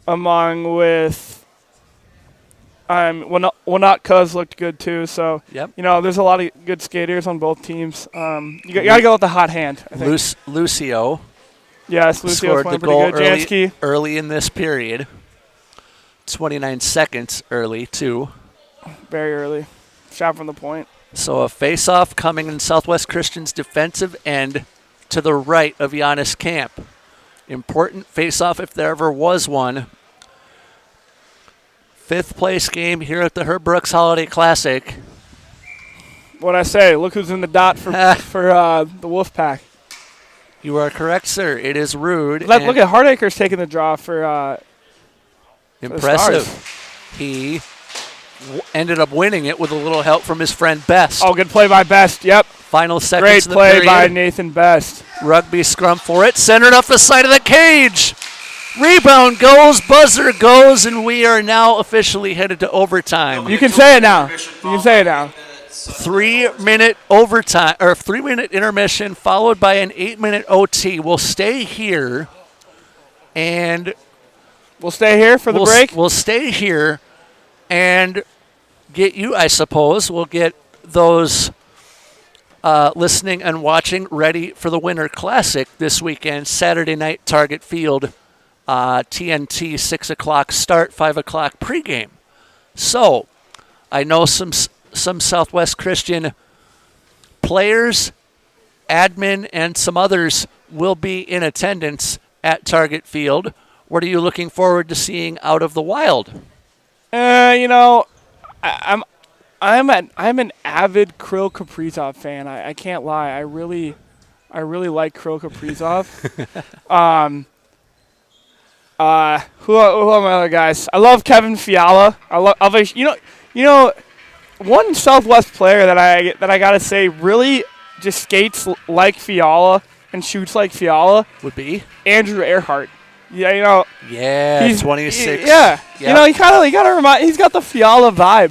with Winotka's looked good too. So yep. There's a lot of good skaters on both teams. You got to go with the hot hand. I think. Lucio. Yes, Lucio's scored the goal early in this period. 29 seconds early too. very early. Shot from the point. So a face-off coming in Southwest Christian's defensive end to the right of Giannis Camp. Important face-off if there ever was one. 5th place game here at the Herb Brooks Holiday Classic. What'd I say? Look who's in the dot for the Wolfpack. You are correct, sir. It is Rude. Look at Hardacre's taking the draw for impressive. He ended up winning it with a little help from his friend Best. Oh, good play by Best. Yep. Final seconds of the Great play period. by Nathan Best. Rugby scrum for it. Centered off the side of the cage. Rebound goes, buzzer goes, and we are now officially headed to overtime. You can say it now. 3-minute overtime, or 3-minute intermission, followed by an 8-minute OT. We'll stay here, and we'll stay here for the break. We'll stay here, and get you, I suppose. We'll get those listening and watching ready for the Winter Classic this weekend, Saturday night, Target Field. TNT 6 o'clock start, 5 o'clock pregame. So, I know some Southwest Christian players, admin, and some others will be in attendance at Target Field. What are you looking forward to seeing out of the Wild? I'm an avid Kirill Kaprizov fan. I can't lie. I really like Kirill Kaprizov. Who are my other guys? I love Kevin Fiala. One Southwest player that I gotta say really just skates like Fiala and shoots like Fiala would be Andrew Earhart. Yeah, he's 26. Yep. He gotta remind. He's got the Fiala vibe,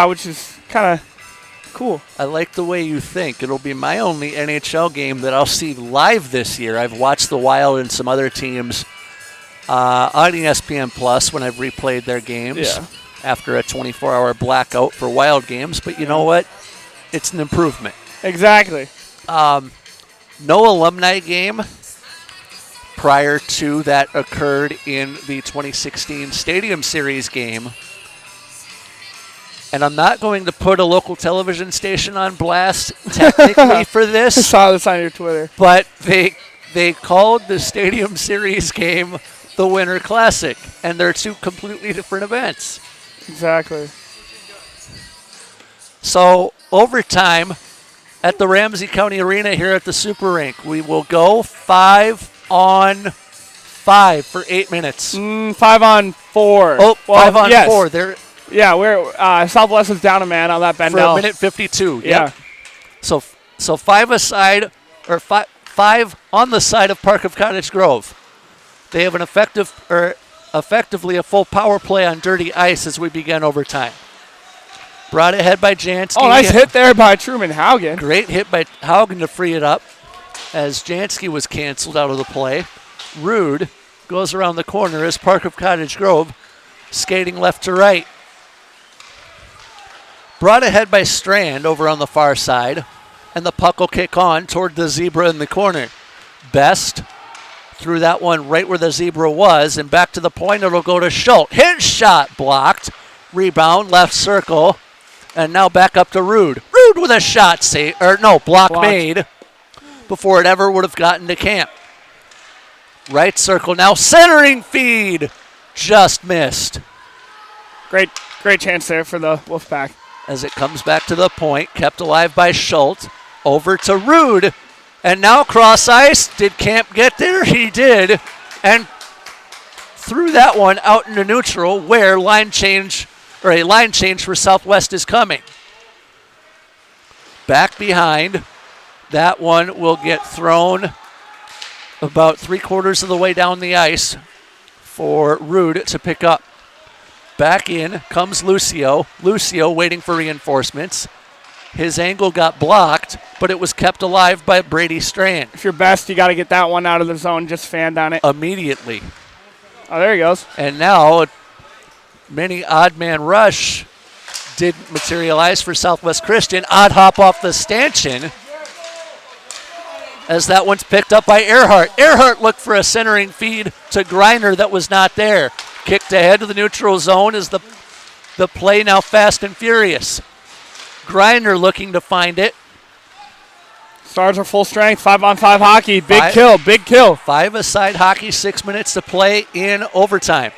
which is kind of cool. I like the way you think. It'll be my only NHL game that I'll see live this year. I've watched the Wild and some other teams on ESPN Plus when I've replayed their games after a 24-hour blackout for Wild games. But you know what? It's an improvement. Exactly. No alumni game prior to that occurred in the 2016 Stadium Series game. And I'm not going to put a local television station on blast technically for this. I saw this on your Twitter. But they called the Stadium Series game the Winter Classic, and they're two completely different events. Exactly. So, overtime at the Ramsey County Arena here at the Super Rink. We will go 5-on-5 for 8 minutes. 5-on-4. Oh, 5-on-4. There. Yeah, we're Southwest is down a man on that Bendel. For a minute 52. Yeah. So 5 aside, or five on the side of Park of Cottage Grove. They have an effectively a full power play on dirty ice as we begin overtime. Brought ahead by Jansky. Oh, nice hit there by Truman Haugen. Great hit by Haugen to free it up as Jansky was canceled out of the play. Rude goes around the corner as Park of Cottage Grove skating left to right. Brought ahead by Strand over on the far side, and the puck will kick on toward the zebra in the corner. Best threw that one right where the zebra was, and back to the point it'll go to Schultz. His shot blocked. Rebound, left circle, and now back up to Rude. Rude with a shot block made before it ever would have gotten to Camp. Right circle now, centering feed. Just missed. Great chance there for the Wolfpack. As it comes back to the point, kept alive by Schultz. Over to Rude. And now cross ice. Did Camp get there? He did. And threw that one out into neutral where a line change for Southwest is coming. Back behind. That one will get thrown about 3/4 of the way down the ice for Rude to pick up. Back in comes Lucio. Lucio waiting for reinforcements. His angle got blocked, but it was kept alive by Brady Strand. If you're Best, you got to get that one out of the zone. Just fanned on it. Immediately. Oh, there he goes. And now a mini odd man rush didn't materialize for Southwest Christian. Odd hop off the stanchion as that one's picked up by Earhart. Earhart looked for a centering feed to Griner that was not there. Kicked ahead to the neutral zone as the The play now fast and furious. Griner looking to find it. Stars are full strength, 5-on-5 hockey. Big kill. 5-a-side hockey, 6 minutes to play in overtime.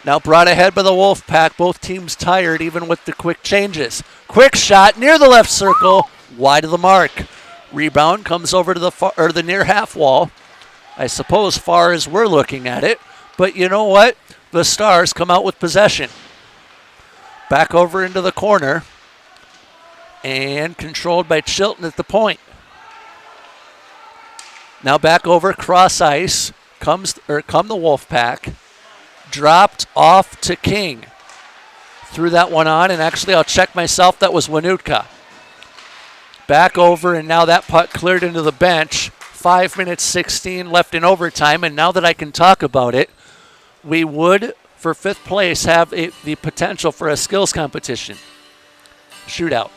Now brought ahead by the Wolfpack. Both teams tired even with the quick changes. Quick shot near the left circle, wide of the mark. Rebound comes over to the near half wall. I suppose far as we're looking at it. But you know what? The Stars come out with possession. Back over into the corner. And controlled by Chilton at the point. Now back over cross ice. Come the Wolfpack. Dropped off to King. Threw that one on, and actually I'll check myself. That was Wanutka. Back over, and now that puck cleared into the bench. 5 minutes 16 left in overtime, and now that I can talk about it, we would, for 5th place, have the potential for a skills competition. Shootout.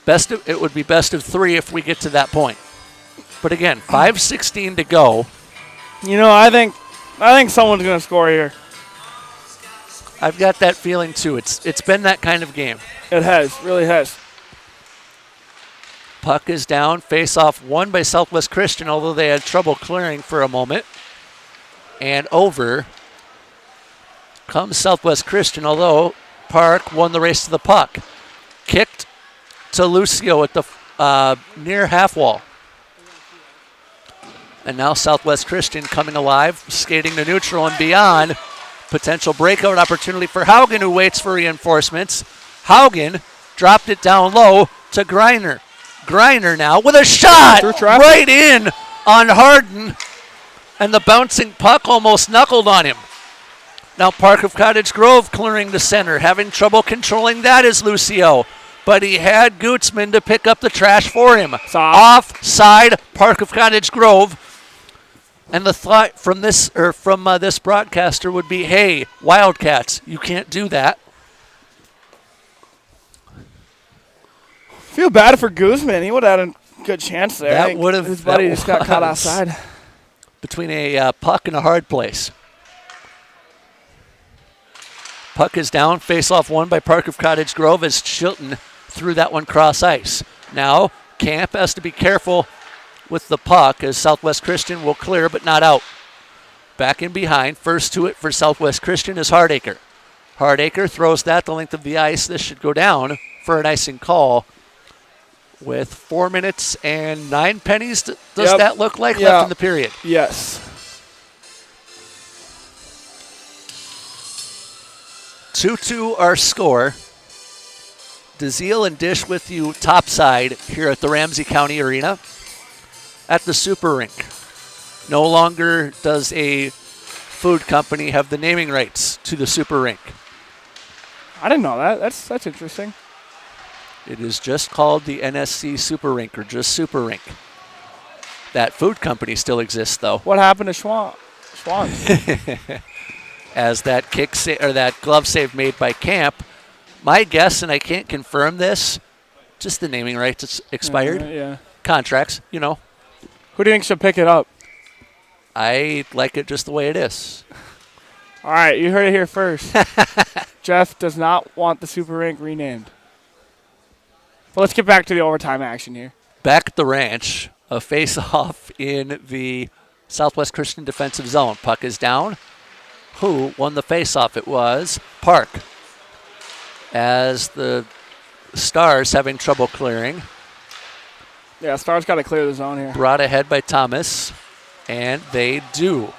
It would be best of 3 if we get to that point. But again, 5:16 to go. You know, I think someone's going to score here. I've got that feeling too. It's been that kind of game. It has, really has. Puck is down. Face-off won by Southwest Christian, although they had trouble clearing for a moment. And over comes Southwest Christian, although Park won the race to the puck. Kicked to Lucio at the near half wall. And now Southwest Christian coming alive, skating to neutral and beyond. Potential breakout opportunity for Haugen, who waits for reinforcements. Haugen dropped it down low to Griner. Griner now with a shot right in on Harden. And the bouncing puck almost knuckled on him. Now Park of Cottage Grove clearing the center. Having trouble controlling that is Lucio. But he had Gutzman to pick up the trash for him. Offside, Park of Cottage Grove. And the thought from this broadcaster would be, hey, Wildcats, you can't do that. Feel bad for Guzman. He would have had a good chance there. That would have. His buddy just got caught outside. Between a puck and a hard place. Puck is down. Face-off won by Park of Cottage Grove as Chilton threw that one cross ice. Now Camp has to be careful with the puck as Southwest Christian will clear but not out. Back in behind. First to it for Southwest Christian is Hardacre. Hardacre throws that the length of the ice. This should go down for an icing call. With 4 minutes and 9 pennies, does that look like left in the period? Yes. 2-2 our score. DeZiel and Dish with you topside here at the Ramsey County Arena at the Super Rink. No longer does a food company have the naming rights to the Super Rink. I didn't know that. That's interesting. It is just called the NSC Super Rink or just Super Rink. That food company still exists, though. What happened to Schwann's? As that that glove save made by Camp, my guess, and I can't confirm this, just the naming rights expired. Yeah. Contracts, you know. Who do you think should pick it up? I like it just the way it is. All right, you heard it here first. Jeff does not want the Super Rink renamed. Well, let's get back to the overtime action here. Back at the ranch, a face-off in the Southwest Christian defensive zone. Puck is down. Who won the face-off? It was Park. As the Stars having trouble clearing. Yeah, Stars got to clear the zone here. Brought ahead by Thomas, and they do.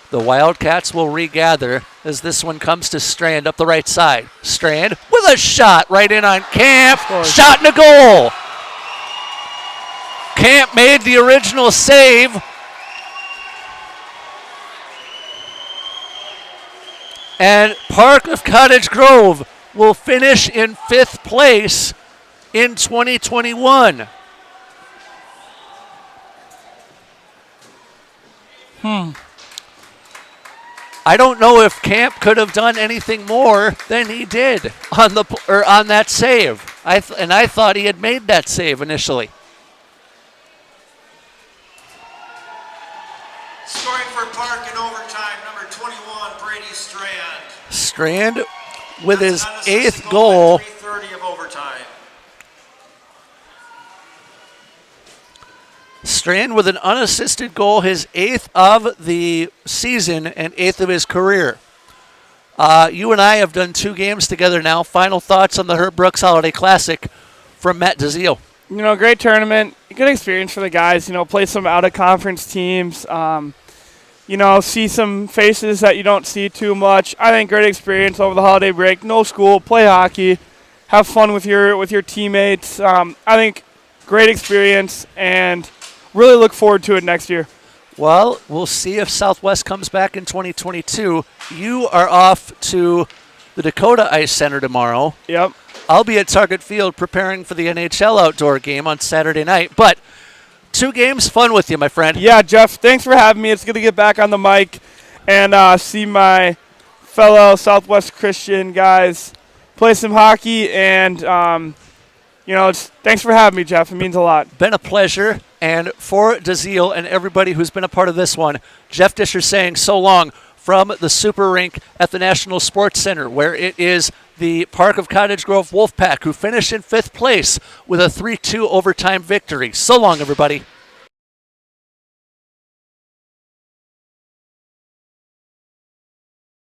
The Wildcats will regather as this one comes to Strand up the right side. Strand with a shot right in on Camp. Shot and a goal. Camp made the original save. And Park of Cottage Grove will finish in 5th place in 2021. I don't know if Camp could have done anything more than he did on that save. I thought he had made that save initially. Scoring for Park in overtime, number 21, Brady Strand with his 8th goal. 3:30 of overtime. Strand with an unassisted goal, his 8th of the season and 8th of his career. You and I have done 2 games together now. Final thoughts on the Herb Brooks Holiday Classic from Matt DeZiel. Great tournament, good experience for the guys. Play some out-of-conference teams. See some faces that you don't see too much. I think great experience over the holiday break. No school, play hockey, have fun with your teammates. I think great experience, and really look forward to it next year. Well, we'll see if Southwest comes back in 2022. You are off to the Dakota Ice Center tomorrow. Yep. I'll be at Target Field preparing for the NHL outdoor game on Saturday night. But 2 games, fun with you, my friend. Yeah, Jeff, thanks for having me. It's good to get back on the mic and see my fellow Southwest Christian guys play some hockey. And, thanks for having me, Jeff. It means a lot. Been a pleasure. And for DeZiel and everybody who's been a part of this one, Jeff Disher saying so long from the Super Rink at the National Sports Center, where it is the Park of Cottage Grove Wolfpack who finished in 5th place with a 3-2 overtime victory. So long, everybody.